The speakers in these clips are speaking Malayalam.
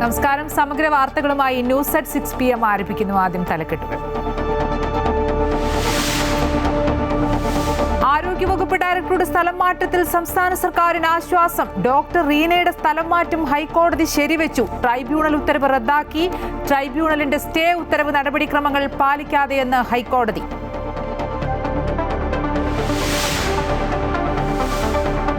നമസ്കാരം. സമഗ്ര വാർത്തകളുമായി ന്യൂസ് അറ്റ് 6 PM ആരംഭിക്കുന്നു. ആദ്യം തലക്കെട്ടുകൾ. ആരോഗ്യവകുപ്പ് ഡയറക്ടറുടെ സ്ഥലം മാറ്റത്തിൽ സംസ്ഥാന സർക്കാരിന് ആശ്വാസം. ഡോക്ടർ റീനയുടെ സ്ഥലം മാറ്റം ഹൈക്കോടതി ശരിവെച്ചു. ട്രൈബ്യൂണൽ ഉത്തരവ് റദ്ദാക്കി. ട്രൈബ്യൂണലിന്റെ സ്റ്റേ ഉത്തരവ് നടപടിക്രമങ്ങൾ പാലിക്കാതെയെന്ന് ഹൈക്കോടതി.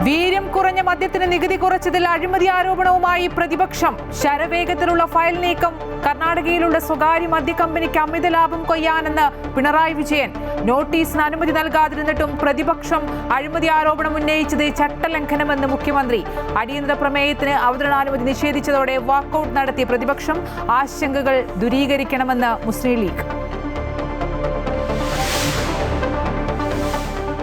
വീര്യം കുറഞ്ഞ മദ്യത്തിന് നികുതി കുറച്ചതിൽ അഴിമതി ആരോപണവുമായി പ്രതിപക്ഷം. ശരവേഗത്തിലുള്ള ഫയൽ നീക്കം. കർണാടകയിലുള്ള സ്വകാര്യ മദ്യ കമ്പനിക്ക് അമിത ലാഭം കൊയ്യാനെന്ന് പിണറായി വിജയൻ. നോട്ടീസിന് അനുമതി നൽകാതിരുന്നിട്ടും പ്രതിപക്ഷം അഴിമതി ആരോപണം ഉന്നയിച്ചത് ചട്ടലംഘനമെന്ന് മുഖ്യമന്ത്രി. അടിയന്തര പ്രമേയത്തിന് അവതരണാനുമതി നിഷേധിച്ചതോടെ വാക്കൌട്ട് നടത്തിയ പ്രതിപക്ഷം. ആശങ്കകൾ ദൂരീകരിക്കണമെന്ന് മുസ്ലിം ലീഗ്.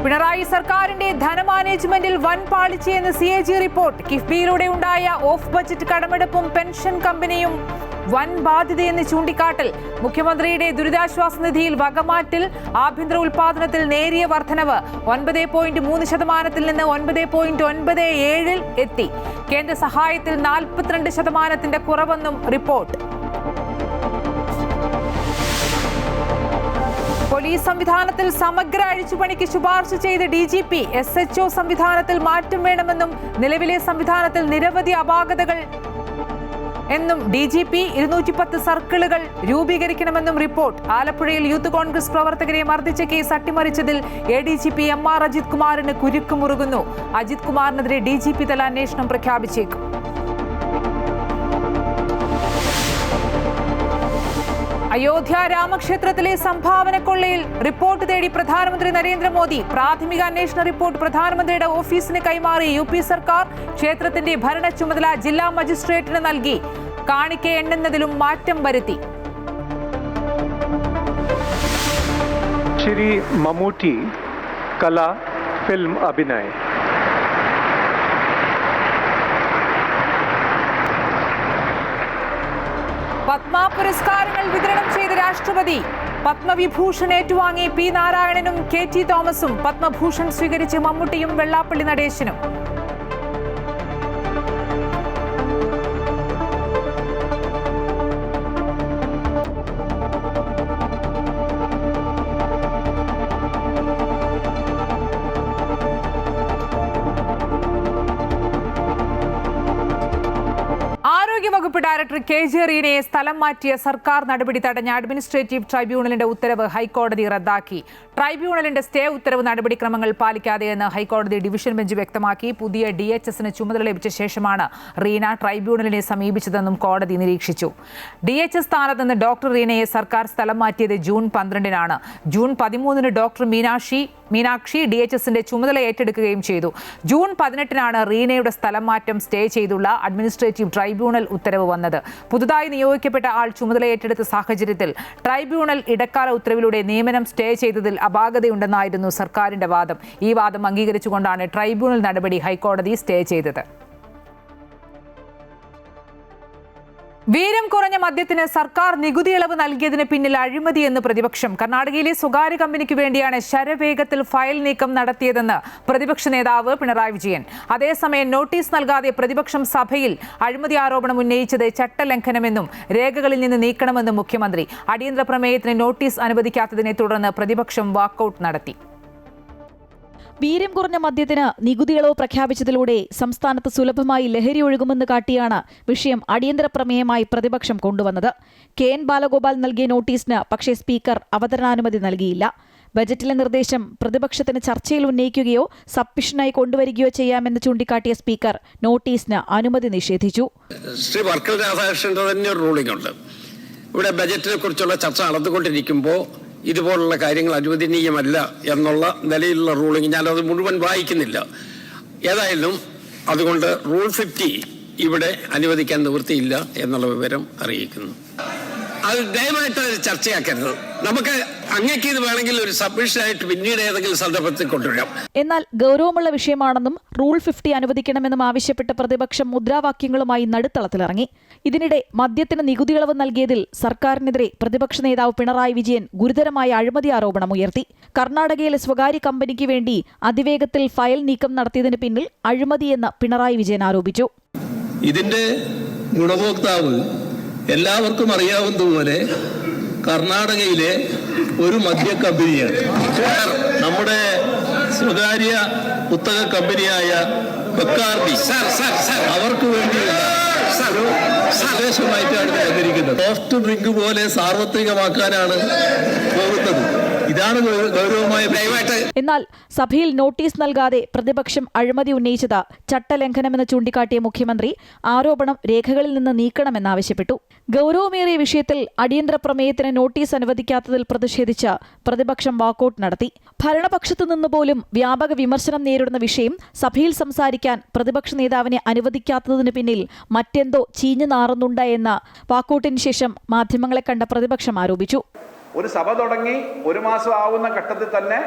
പിണറായി സർക്കാരിന്റെ ധനമാനേജ്മെന്റിൽ വൻ പാളിച്ചയെന്ന് CAG റിപ്പോർട്ട്. കിഫ്ബിയിലൂടെ ഉണ്ടായ ഓഫ് ബജറ്റ് കടമെടുപ്പും പെൻഷൻ കമ്പനിയും വൻ ബാധ്യതയെന്ന് ചൂണ്ടിക്കാട്ടൽ. മുഖ്യമന്ത്രിയുടെ ദുരിതാശ്വാസ നിധിയിൽ വകമാറ്റിൽ. ആഭ്യന്തര ഉൽപാദനത്തിൽ നേരിയ വർധനവ്. 9.3% നിന്ന് 9.97 എത്തി. കേന്ദ്ര സഹായത്തിൽ 42% കുറവെന്നും റിപ്പോർട്ട്. പോലീസ് സംവിധാനത്തിൽ സമഗ്ര അഴിച്ചുപണിക്ക് ശുപാർശ ചെയ്ത് DGP. SHO സംവിധാനത്തിൽ മാറ്റം വേണമെന്നും നിലവിലെ സംവിധാനത്തിൽ നിരവധി അപാകതകൾ എന്നും DGP. 210 സർക്കിളുകൾ രൂപീകരിക്കണമെന്നും റിപ്പോർട്ട്. ആലപ്പുഴയിൽ യൂത്ത് കോൺഗ്രസ് പ്രവർത്തകരെ മർദ്ദിച്ച കേസ് അട്ടിമറിച്ചതിൽ ADGP MR അജിത് കുമാറിന് കുരുക്കുമുറുകുന്നു. അജിത് കുമാറിനെതിരെ DGP തല അന്വേഷണം പ്രഖ്യാപിച്ചേക്കും. അയോധ്യ രാമക്ഷേത്രത്തിലെ സംഭാവന കൊള്ളയിൽ റിപ്പോർട്ട് തേടി പ്രധാനമന്ത്രി നരേന്ദ്രമോദി. പ്രാഥമിക അന്വേഷണ റിപ്പോർട്ട് പ്രധാനമന്ത്രിയുടെ ഓഫീസിന് കൈമാറി UP സർക്കാർ. ക്ഷേത്രത്തിന്റെ ഭരണ ചുമതല ജില്ലാ മജിസ്ട്രേറ്റിന് നൽകി. കാണിക്ക എണ്ണുന്നതിലും മാറ്റം വരുത്തി. श्री ममूटी कला फिल्म अभिनय. പത്മ പുരസ്കാരങ്ങൾ വിതരണം ചെയ്ത രാഷ്ട്രപതി. പത്മവിഭൂഷൺ ഏറ്റുവാങ്ങി P. നാരായണനും KT തോമസും. പത്മഭൂഷൺ സ്വീകരിച്ച് മമ്മൂട്ടിയും വെള്ളാപ്പള്ളി നടേശനും. ആരോഗ്യവകുപ്പ് ഡയറക്ടർ KJ റീനയെ സ്ഥലം മാറ്റിയ സർക്കാർ നടപടി തടഞ്ഞ അഡ്മിനിസ്ട്രേറ്റീവ് ട്രൈബ്യൂണലിന്റെ ഉത്തരവ് ഹൈക്കോടതി റദ്ദാക്കി. ട്രൈബ്യൂണലിന്റെ സ്റ്റേ ഉത്തരവ് നടപടിക്രമങ്ങൾ പാലിക്കാതെയെന്ന് ഹൈക്കോടതി ഡിവിഷൻ ബെഞ്ച് വ്യക്തമാക്കി. പുതിയ DHSന് ചുമതല ലഭിച്ച ശേഷമാണ് റീന ട്രൈബ്യൂണലിനെ സമീപിച്ചതെന്നും കോടതി നിരീക്ഷിച്ചു. DHS സ്ഥാനത്ത് നിന്ന് ഡോക്ടർ റീനയെ സർക്കാർ സ്ഥലം മാറ്റിയത് ജൂൺ 12-നാണ്. ജൂൺ 13-ന് ഡോക്ടർ മീനാക്ഷി DHSന്റെ ചുമതല ഏറ്റെടുക്കുകയും ചെയ്തു. ജൂൺ 18-നാണ് റീനയുടെ സ്ഥലം മാറ്റം സ്റ്റേ ചെയ്തുള്ള അഡ്മിനിസ്ട്രേറ്റീവ് ട്രൈബ്യൂണൽ ഉത്തരവ് വന്നത്. പുതുതായി നിയോഗിക്കപ്പെട്ട ആൾ ചുമതല ഏറ്റെടുത്ത സാഹചര്യത്തിൽ ട്രൈബ്യൂണൽ ഇടക്കാല ഉത്തരവിലൂടെ നിയമനം സ്റ്റേ ചെയ്തതിൽ അപാകതയുണ്ടെന്നായിരുന്നു സർക്കാരിന്റെ വാദം. ഈ വാദം അംഗീകരിച്ചുകൊണ്ടാണ് ട്രൈബ്യൂണൽ നടപടി ഹൈക്കോടതി സ്റ്റേ ചെയ്തത്. വീര്യം കുറഞ്ഞ മദ്യത്തിന് സർക്കാർ നികുതി ഇളവ് നൽകിയതിന് പിന്നിൽ അഴിമതിയെന്ന് പ്രതിപക്ഷം. കർണാടകയിലെ സ്വകാര്യ കമ്പനിക്ക് വേണ്ടിയാണ് ശരവേഗത്തിൽ ഫയൽ നീക്കം നടത്തിയതെന്ന് പ്രതിപക്ഷ നേതാവ് പിണറായി വിജയൻ. അതേസമയം നോട്ടീസ് നൽകാതെ പ്രതിപക്ഷം സഭയിൽ അഴിമതി ആരോപണം ഉന്നയിച്ചത് ചട്ടലംഘനമെന്നും രേഖകളിൽ നിന്ന് നീക്കണമെന്നും മുഖ്യമന്ത്രി. അടിയന്തര പ്രമേയത്തിന് നോട്ടീസ് അനുവദിക്കാത്തതിനെ തുടർന്ന് പ്രതിപക്ഷം വാക്കൌട്ട് നടത്തി. വീര്യം കുറഞ്ഞ മദ്യത്തിന് നികുതി ഇളവ് പ്രഖ്യാപിച്ചതിലൂടെ സംസ്ഥാനത്ത് സുലഭമായി ലഹരി ഒഴുകുമെന്ന് കാട്ടിയാണ് വിഷയം അടിയന്തര പ്രമേയമായി പ്രതിപക്ഷം കൊണ്ടുവന്നത്. KN ബാലഗോപാൽ നൽകിയ നോട്ടീസിന് പക്ഷേ സ്പീക്കർ അവതരണാനുമതി നൽകിയില്ല. ബജറ്റിലെ നിർദ്ദേശം പ്രതിപക്ഷത്തിന് ചർച്ചയിൽ ഉന്നയിക്കുകയോ സബ്മിഷനായി കൊണ്ടുവരികയോ ചെയ്യാമെന്ന് ചൂണ്ടിക്കാട്ടിയ സ്പീക്കർ നോട്ടീസിന് അനുമതി നിഷേധിച്ചു. ശ്രീ വർക്കൽ രാധാകൃഷ്ണന്റെ തന്നെ ഒരു റൂളിംഗ് ഉണ്ട്. ഇവിടെ ബജറ്റിനെ കുറിച്ചുള്ള ചർച്ച നടന്നുകൊണ്ടിരിക്കുമ്പോൾ ഇതുപോലുള്ള കാര്യങ്ങൾ അനുവദനീയമല്ല എന്നുള്ള നിലയിലുള്ള റൂളിംഗ് ഞാനത് മുഴുവൻ വായിക്കുന്നില്ല. ഏതായാലും അതുകൊണ്ട് റൂൾ 50 ഇവിടെ അനുവദിക്കാൻ നിവൃത്തിയില്ല എന്നുള്ള വിവരം അറിയിക്കുന്നു. അത് ദയവായിട്ട് ചർച്ചയാക്കരുത്. നമുക്ക് അങ്ങേക്ക് ഇത് വേണമെങ്കിൽ ഒരു സബ്മിഷനായിട്ട് പിന്നീട് ഏതെങ്കിലും സന്ദർഭത്തിൽ കൊണ്ടുവരാം. എന്നാൽ ഗൗരവമുള്ള വിഷയമാണെന്നും റൂൾ 50 അനുവദിക്കണമെന്നും ആവശ്യപ്പെട്ട പ്രതിപക്ഷം മുദ്രാവാക്യങ്ങളുമായി നടുത്തളത്തിലിറങ്ങി. ഇതിനിടെ മദ്യത്തിന് നികുതി ഇളവ് നൽകിയതിൽ സർക്കാരിനെതിരെ പ്രതിപക്ഷ നേതാവ് പിണറായി വിജയൻ ഗുരുതരമായ അഴിമതി ആരോപണം ഉയർത്തി. കർണാടകയിലെ സ്വകാര്യ കമ്പനിക്ക് വേണ്ടി അതിവേഗത്തിൽ ഫയൽ നീക്കം നടത്തിയതിന് പിന്നിൽ അഴിമതിയെന്ന് പിണറായി വിജയൻ ആരോപിച്ചു. ഇതിന്റെ ഗുണഭോക്താവ് എല്ലാവർക്കും അറിയാവുന്നതുപോലെ കർണാടകയിലെ ഒരു മദ്യ കമ്പനിയാണ്. നമ്മുടെ സ്വകാര്യ പുസ്തക കമ്പനിയായ ബക്കാർഡി അവർക്ക് വേണ്ടിയുള്ള സന്ദേശമായിട്ടാണ് വന്നിരിക്കുന്നത്. സോഫ്റ്റ് ഡ്രിങ്ക് പോലെ സാർവത്രികമാക്കാനാണ് പോകുന്നത്. ഇതാണ് ഗൗരവമായ ദയവായിട്ട്. എന്നാൽ സഭയിൽ നോട്ടീസ് നൽകാതെ പ്രതിപക്ഷം അഴിമതി ഉന്നയിച്ചത് ചട്ടലംഘനമെന്ന് ചൂണ്ടിക്കാട്ടിയ മുഖ്യമന്ത്രി ആരോപണം രേഖകളിൽ നിന്ന് നീക്കണമെന്നാവശ്യപ്പെട്ടു. ഗൗരവമേറിയ വിഷയത്തിൽ അടിയന്തര പ്രമേയത്തിന് നോട്ടീസ് അനുവദിക്കാത്തതിൽ പ്രതിഷേധിച്ച് പ്രതിപക്ഷം വാക്കൌട്ട് നടത്തി. ഭരണപക്ഷത്തു നിന്ന് പോലും വ്യാപക വിമർശനം നേരിടുന്ന വിഷയം സഭയിൽ സംസാരിക്കാൻ പ്രതിപക്ഷ നേതാവിനെ അനുവദിക്കാത്തതിന് പിന്നിൽ മറ്റെന്തോ ചീഞ്ഞു നാറുന്നുണ്ട് എന്ന് വാക്കൌട്ടിന് ശേഷം മാധ്യമങ്ങളെ കണ്ട പ്രതിപക്ഷം ആരോപിച്ചു. ഒരു സഭ തുടങ്ങി 1 മാസം ആവുന്ന ഘട്ടത്തിൽ തന്നെ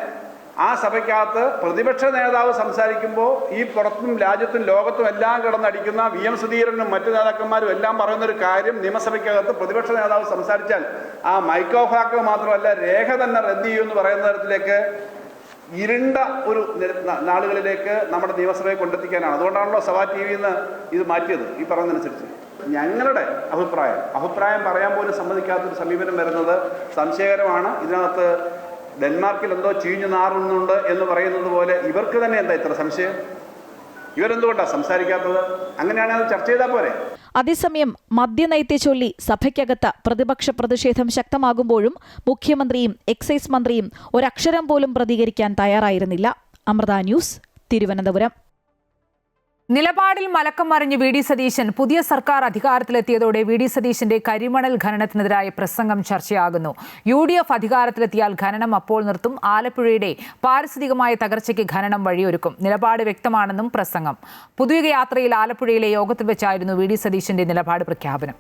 ആ സഭയ്ക്കകത്ത് പ്രതിപക്ഷ നേതാവ് സംസാരിക്കുമ്പോൾ ഈ പുറത്തും രാജ്യത്തും ലോകത്തും എല്ലാം കിടന്നടിക്കുന്ന VM സുധീരനും മറ്റു നേതാക്കന്മാരും എല്ലാം പറയുന്നൊരു കാര്യം, നിയമസഭയ്ക്കകത്ത് പ്രതിപക്ഷ നേതാവ് സംസാരിച്ചാൽ ആ മൈക്ക് ഓഫ് ആക്കുക മാത്രമല്ല രേഖ തന്നെ റദ്ദ് ചെയ്യുമെന്ന് പറയുന്ന തരത്തിലേക്ക് ഇരുണ്ട ഒരു നാളുകളിലേക്ക് നമ്മുടെ നിയമസഭയെ കൊണ്ടെത്തിക്കാനാണ്. അതുകൊണ്ടാണല്ലോ സഭാ TV ഇത് മാറ്റിയത് ഈ പറയുന്നതനുസരിച്ച്. ഞങ്ങളുടെ അഭിപ്രായം പറയാൻ പോലും സമ്മതിക്കാത്തൊരു സമീപനം വരുന്നത് സംശയകരമാണ്. ഇതിനകത്ത് ഡെൻമാർക്കിൽ എന്തോ ചീഞ്ഞു നാറുന്നുണ്ട് എന്ന് പറയുന്നത് പോലെ ഇവർക്ക് തന്നെ എന്താ ഇത്ര സംശയം? ഇവരെന്തുകൊണ്ടാണ് സംസാരിക്കാത്തത്? അങ്ങനെയാണെങ്കിൽ അത് ചർച്ച ചെയ്താൽ പോരെ? അതേസമയം മദ്യനയത്തെ ചൊല്ലി സഭയ്ക്കകത്ത് പ്രതിപക്ഷ പ്രതിഷേധം ശക്തമാകുമ്പോഴും മുഖ്യമന്ത്രിയും എക്സൈസ് മന്ത്രിയും ഒരക്ഷരം പോലും പ്രതികരിക്കാൻ തയ്യാറായിരുന്നില്ല. അമൃത ന്യൂസ്, തിരുവനന്തപുരം. നിലപാടിൽ മലക്കം മറിഞ്ഞ് വി ഡി സതീശൻ. പുതിയ സർക്കാർ അധികാരത്തിലെത്തിയതോടെ വി ഡി സതീശന്റെ കരിമണൽ ഖനനത്തിനെതിരായ പ്രസംഗം ചർച്ചയാകുന്നു. UDF അധികാരത്തിലെത്തിയാൽ ഖനനം അപ്പോൾ നിർത്തും. ആലപ്പുഴയുടെ പാരിസ്ഥിതികമായ തകർച്ചയ്ക്ക് ഖനനം വഴിയൊരുക്കും. നിലപാട് വ്യക്തമാണെന്നും പ്രസംഗം. പുതുയുഗ യാത്രയിൽ ആലപ്പുഴയിലെ യോഗത്തിൽ വെച്ചായിരുന്നു വി ഡി സതീശന്റെ നിലപാട് പ്രഖ്യാപനം.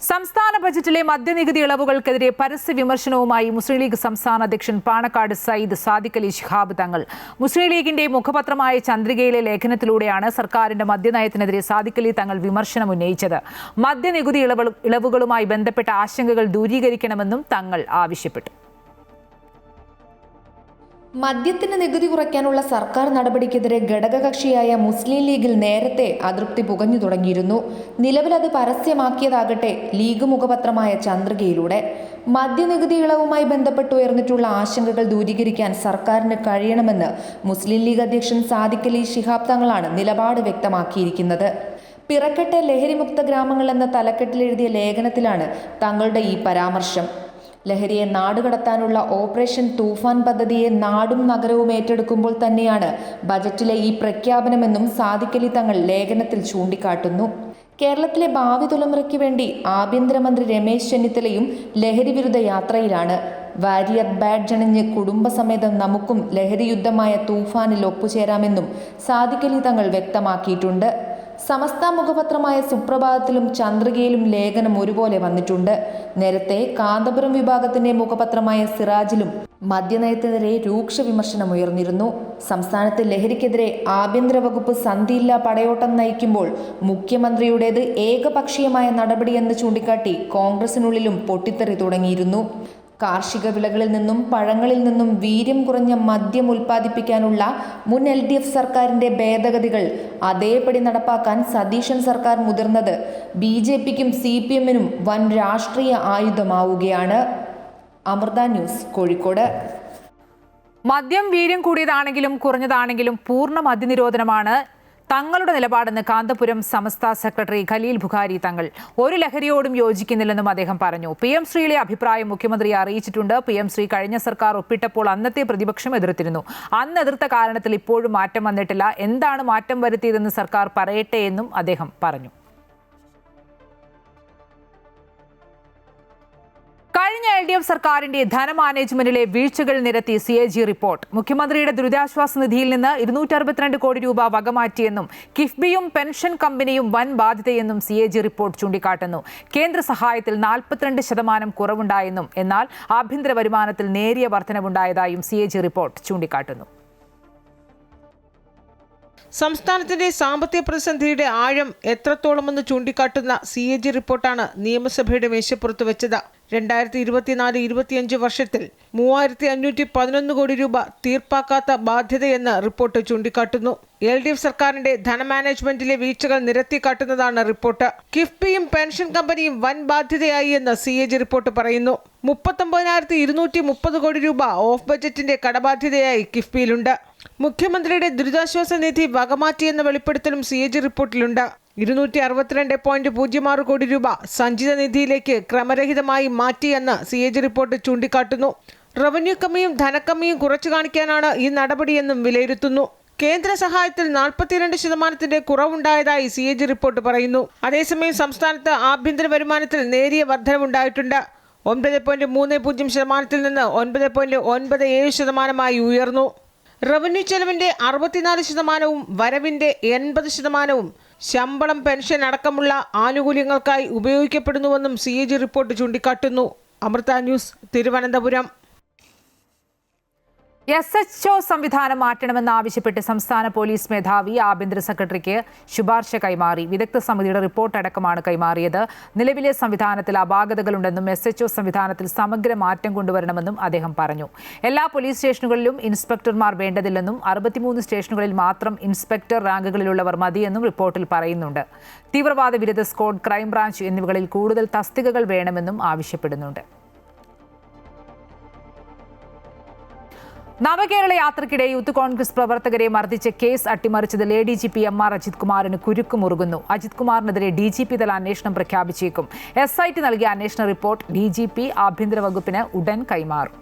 സംസ്ഥാന ബജറ്റിലെ മദ്യനികുതി ഇളവുകൾക്കെതിരെ പരസ്യ വിമർശനവുമായി മുസ്ലിം ലീഗ് സംസ്ഥാന അധ്യക്ഷൻ പാണക്കാട് സയ്യിദ് സാദിഖ് അലി ശിഹാബ് തങ്ങൾ. മുസ്ലിം ലീഗിന്റെ മുഖപത്രമായ ചന്ദ്രികയിലെ ലേഖനത്തിലൂടെയാണ് സർക്കാരിന്റെ മദ്യനയത്തിനെതിരെ സാദിഖ് അലി തങ്ങൾ വിമർശനം ഉന്നയിച്ചത്. മദ്യനികുതി ഇളവുകളുമായി ബന്ധപ്പെട്ട ആശങ്കകൾ ദൂരീകരിക്കണമെന്നും തങ്ങൾ ആവശ്യപ്പെട്ടു. മദ്യത്തിന് നികുതി കുറയ്ക്കാനുള്ള സർക്കാർ നടപടിക്കെതിരെ ഘടകകക്ഷിയായ മുസ്ലിം ലീഗിൽ നേരത്തെ അതൃപ്തി പുകഞ്ഞു തുടങ്ങിയിരുന്നു. നിലവിലത് പരസ്യമാക്കിയതാകട്ടെ ലീഗ് മുഖപത്രമായ ചന്ദ്രികയിലൂടെ. മദ്യനികുതി ഇളവുമായി ബന്ധപ്പെട്ട് ഉയർന്നിട്ടുള്ള ആശങ്കകൾ ദൂരീകരിക്കാൻ സർക്കാരിന് കഴിയണമെന്ന് മുസ്ലിം ലീഗ് അധ്യക്ഷൻ സാദിഖ് അലി ശിഹാബ് തങ്ങളാണ് നിലപാട് വ്യക്തമാക്കിയിരിക്കുന്നത്. പിറക്കട്ടെ ലഹരിമുക്ത ഗ്രാമങ്ങൾ എന്ന തലക്കെട്ടിലെഴുതിയ ലേഖനത്തിലാണ് തങ്ങളുടെ ഈ പരാമർശം. ലഹരിയെ നാടുകടത്താനുള്ള ഓപ്പറേഷൻ തൂഫാൻ പദ്ധതിയെ നാടും നഗരവും ഏറ്റെടുക്കുമ്പോൾ തന്നെയാണ് ബജറ്റിലെ ഈ പ്രഖ്യാപനമെന്നും സാദിഖ് അലി തങ്ങൾ ലേഖനത്തിൽ ചൂണ്ടിക്കാട്ടുന്നു. കേരളത്തിലെ ഭാവി തലമുറയ്ക്ക് വേണ്ടി ആഭ്യന്തരമന്ത്രി രമേശ് ചെന്നിത്തലയും ലഹരി വിരുദ്ധ യാത്രയിലാണ്. വാരിയർ ബാഡ്ജ് അണിഞ്ഞ് കുടുംബസമേതം നമുക്കും ലഹരി യുദ്ധമായ തൂഫാനിൽ ഒപ്പുചേരാമെന്നും സാദിഖ് അലി തങ്ങൾ വ്യക്തമാക്കിയിട്ടുണ്ട്. സമസ്ത മുഖപത്രമായ സുപ്രഭാതത്തിലും ചന്ദ്രികയിലും ലേഖനം ഒരുപോലെ വന്നിട്ടുണ്ട്. നേരത്തെ കാന്തപുരം വിഭാഗത്തിന്റെ മുഖപത്രമായ സിറാജിലും മദ്യനയത്തിനെതിരെ രൂക്ഷ വിമർശനമുയർന്നിരുന്നു. സംസ്ഥാനത്ത് ലഹരിക്കെതിരെ ആഭ്യന്തര വകുപ്പ് സന്ധിയില്ലാ പടയോട്ടം നയിക്കുമ്പോൾ മുഖ്യമന്ത്രിയുടേത് ഏകപക്ഷീയമായ നടപടിയെന്ന് ചൂണ്ടിക്കാട്ടി കോൺഗ്രസിനുള്ളിലും പൊട്ടിത്തെറി തുടങ്ങിയിരുന്നു. കാർഷിക വിളകളിൽ നിന്നും പഴങ്ങളിൽ നിന്നും വീര്യം കുറഞ്ഞ മദ്യം ഉൽപ്പാദിപ്പിക്കാനുള്ള മുൻ LDF സർക്കാരിന്റെ ഭേദഗതികൾ അതേപടി നടപ്പാക്കാൻ സതീശൻ സർക്കാർ മുതിർന്നത് BJPക്കും CPMനും വൻ രാഷ്ട്രീയ ആയുധമാവുകയാണ്. അമൃത ന്യൂസ്, കോഴിക്കോട്. മദ്യം വീര്യം കൂടിയതാണെങ്കിലും കുറഞ്ഞതാണെങ്കിലും പൂർണ്ണ മദ്യനിരോധനമാണ് തങ്ങളുടെ നിലപാടെന്ന് കാന്തപുരം സമസ്ത സെക്രട്ടറി ഖലീൽ ബുഖാരി തങ്ങൾ. ഒരു ലഹരിയോടും യോജിക്കുന്നില്ലെന്നും അദ്ദേഹം പറഞ്ഞു. PM ശ്രീയിലെ അഭിപ്രായം മുഖ്യമന്ത്രിയെ അറിയിച്ചിട്ടുണ്ട്. PM ശ്രീ കഴിഞ്ഞ സർക്കാർ ഒപ്പിട്ടപ്പോൾ അന്നത്തെ പ്രതിപക്ഷം എതിർത്തിരുന്നു. അന്ന് എതിർത്ത കാരണത്തിൽ ഇപ്പോഴും മാറ്റം വന്നിട്ടില്ല. എന്താണ് മാറ്റം വരുത്തിയതെന്ന് സർക്കാർ പറയട്ടെ എന്നും അദ്ദേഹം പറഞ്ഞു. കഴിഞ്ഞ LDF സർക്കാരിന്റെ ധനമാനേജ്മെന്റിലെ വീഴ്ചകൾ നിരത്തി CAG റിപ്പോർട്ട്. മുഖ്യമന്ത്രിയുടെ ദുരിതാശ്വാസ നിധിയിൽ നിന്ന് 262 കോടി രൂപ വകമാറ്റിയെന്നും കിഫ്ബിയും പെൻഷൻ കമ്പനിയും വൻ ബാധ്യതയെന്നും CAG റിപ്പോർട്ട് ചൂണ്ടിക്കാട്ടുന്നു. കേന്ദ്ര സഹായത്തിൽ 42% കുറവുണ്ടായെന്നും എന്നാൽ ആഭ്യന്തര വരുമാനത്തിൽ നേരിയ വർധനവുണ്ടായതായും CAG റിപ്പോർട്ട് ചൂണ്ടിക്കാട്ടുന്നു. സംസ്ഥാനത്തിന്റെ സാമ്പത്തിക പ്രതിസന്ധിയുടെ ആഴം എത്രത്തോളമെന്ന് ചൂണ്ടിക്കാട്ടുന്ന CAG റിപ്പോർട്ടാണ് നിയമസഭയുടെ മേശപ്പുറത്ത് വെച്ചത്. 2024-25 വർഷത്തിൽ 3511 കോടി രൂപ തീർപ്പാക്കാത്ത ബാധ്യതയെന്ന് റിപ്പോർട്ട് ചൂണ്ടിക്കാട്ടുന്നു. LDF സർക്കാരിന്റെ ധനമാനേജ്മെന്റിലെ വീഴ്ചകൾ നിരത്തിക്കാട്ടുന്നതാണ് റിപ്പോർട്ട്. കിഫ്ബിയും പെൻഷൻ കമ്പനിയും വൻ ബാധ്യതയായി എന്ന് CAG റിപ്പോർട്ട് പറയുന്നു. 39,230 കോടി രൂപ ഓഫ് ബജറ്റിന്റെ കടബാധ്യതയായി കിഫ്ബിയിലുണ്ട്. മുഖ്യമന്ത്രിയുടെ ദുരിതാശ്വാസ നിധി വകമാറ്റിയെന്ന വെളിപ്പെടുത്തലും CAG റിപ്പോർട്ടിലുണ്ട്. 262.06 കോടി രൂപ സഞ്ചിത നിധിയിലേക്ക് ക്രമരഹിതമായി മാറ്റിയെന്ന് CAG റിപ്പോർട്ട് ചൂണ്ടിക്കാട്ടുന്നു. റവന്യൂ കമ്മിയും ധനക്കമ്മിയും കുറച്ചു കാണിക്കാനാണ് ഈ നടപടിയെന്നും വിലയിരുത്തുന്നു. കേന്ദ്ര സഹായത്തിൽ 42% കുറവുണ്ടായതായി CAG റിപ്പോർട്ട് പറയുന്നു. അതേസമയം സംസ്ഥാനത്ത് ആഭ്യന്തര വരുമാനത്തിൽ നേരിയ വർധനവുണ്ടായിട്ടുണ്ട്. 9.30% നിന്ന് 9.97% ഉയർന്നു. റവന്യൂ ചെലവിന്റെ 64%, വരവിന്റെ 80%, ശമ്പളം, പെൻഷൻ അടക്കമുള്ള ആനുകൂല്യങ്ങൾക്കായി ഉപയോഗിക്കപ്പെടുന്നുവെന്നും CAG റിപ്പോർട്ട് ചൂണ്ടിക്കാട്ടുന്നു. അമൃത ന്യൂസ്, തിരുവനന്തപുരം. SHO സംവിധാനം മാറ്റണമെന്നാവശ്യപ്പെട്ട് സംസ്ഥാന പോലീസ് മേധാവി ആഭ്യന്തര സെക്രട്ടറിക്ക് ശുപാർശ കൈമാറി. വിദഗ്ധ സമിതിയുടെ റിപ്പോർട്ട് അടക്കമാണ് കൈമാറിയത്. നിലവിലെ സംവിധാനത്തിൽ അപാകതകളുണ്ടെന്നും SHO സംവിധാനത്തിൽ സമഗ്ര മാറ്റം കൊണ്ടുവരണമെന്നും അദ്ദേഹം പറഞ്ഞു. എല്ലാ പോലീസ് സ്റ്റേഷനുകളിലും ഇൻസ്പെക്ടർമാർ വേണ്ടതില്ലെന്നും 63 സ്റ്റേഷനുകളിൽ മാത്രം ഇൻസ്പെക്ടർ റാങ്കുകളിലുള്ളവർ മതിയെന്നും റിപ്പോർട്ടിൽ പറയുന്നുണ്ട്. തീവ്രവാദ വിരുദ്ധ സ്ക്വാഡ്, ക്രൈംബ്രാഞ്ച് എന്നിവകളിൽ കൂടുതൽ തസ്തികകൾ വേണമെന്നും ആവശ്യപ്പെടുന്നുണ്ട്. നവകേരള യാത്രയ്ക്കിടെ യൂത്ത് കോൺഗ്രസ് പ്രവർത്തകരെ മർദ്ദിച്ച കേസ് അട്ടിമറിച്ചതിൽ ADGP MR അജിത് കുമാറിന് കുരുക്കുമുറുകുന്നു. അജിത് കുമാറിനെതിരെ DGP തല അന്വേഷണം പ്രഖ്യാപിച്ചേക്കും. SIT നൽകിയ അന്വേഷണ റിപ്പോർട്ട് DGP ആഭ്യന്തര വകുപ്പിന് ഉടൻ കൈമാറും.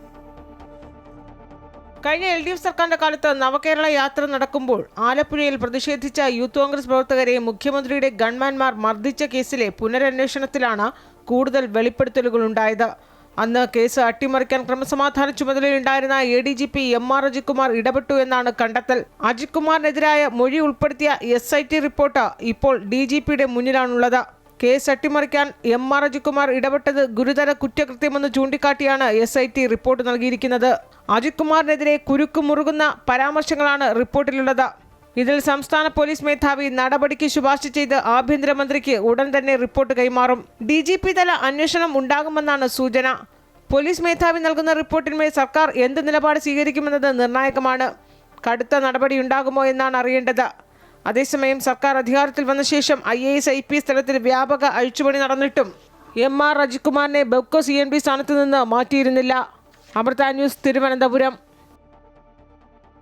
കഴിഞ്ഞ LDF സർക്കാരിന്റെ കാലത്ത് നവകേരള യാത്ര നടക്കുമ്പോൾ ആലപ്പുഴയിൽ പ്രതിഷേധിച്ച യൂത്ത് കോൺഗ്രസ് പ്രവർത്തകരെ മുഖ്യമന്ത്രിയുടെ ഗൺമാൻമാർ മർദ്ദിച്ച കേസിലെ പുനരന്വേഷണത്തിലാണ് കൂടുതൽ വെളിപ്പെടുത്തലുകളുണ്ടായത്. അന്ന് കേസ് അട്ടിമറിക്കാൻ ക്രമസമാധാന ചുമതലയുണ്ടായിരുന്ന ADGP MR അജിത് കുമാർ ഇടപെട്ടു എന്നാണ് കണ്ടെത്തൽ. അജിത് കുമാറിനെതിരായ മൊഴി ഉൾപ്പെടുത്തിയ SIT റിപ്പോർട്ട് ഇപ്പോൾ DGPയുടെ മുന്നിലാണുള്ളത്. കേസ് അട്ടിമറിക്കാൻ MR അജിത് കുമാർ ഇടപെട്ടത് ഗുരുതര കുറ്റകൃത്യമെന്ന് ചൂണ്ടിക്കാട്ടിയാണ് SIT റിപ്പോർട്ട് നൽകിയിരിക്കുന്നത്. അജിത് കുമാറിനെതിരെ കുരുക്കുമുറുകുന്ന പരാമർശങ്ങളാണ് റിപ്പോർട്ടിലുള്ളത്. ഇതിൽ സംസ്ഥാന പോലീസ് മേധാവി നടപടിക്ക് ശുപാർശ ചെയ്ത് ആഭ്യന്തരമന്ത്രിക്ക് ഉടൻ തന്നെ റിപ്പോർട്ട് കൈമാറും. DGP തല അന്വേഷണം ഉണ്ടാകുമെന്നാണ് സൂചന. പോലീസ് മേധാവി നൽകുന്ന റിപ്പോർട്ടിന്മേൽ സർക്കാർ എന്ത് നിലപാട് സ്വീകരിക്കുമെന്നത് നിർണായകമാണ്. കടുത്ത നടപടി ഉണ്ടാകുമോ എന്നാണ് അറിയേണ്ടത്. അതേസമയം സർക്കാർ അധികാരത്തിൽ വന്ന ശേഷം IAS IPS തലത്തിൽ വ്യാപക അഴിച്ചുപണി നടന്നിട്ടും MR അജിത് കുമാറിനെ ബെവ്കോ CNB സ്ഥാനത്ത് നിന്ന് മാറ്റിയിരുന്നില്ല. അമൃത ന്യൂസ്, തിരുവനന്തപുരം.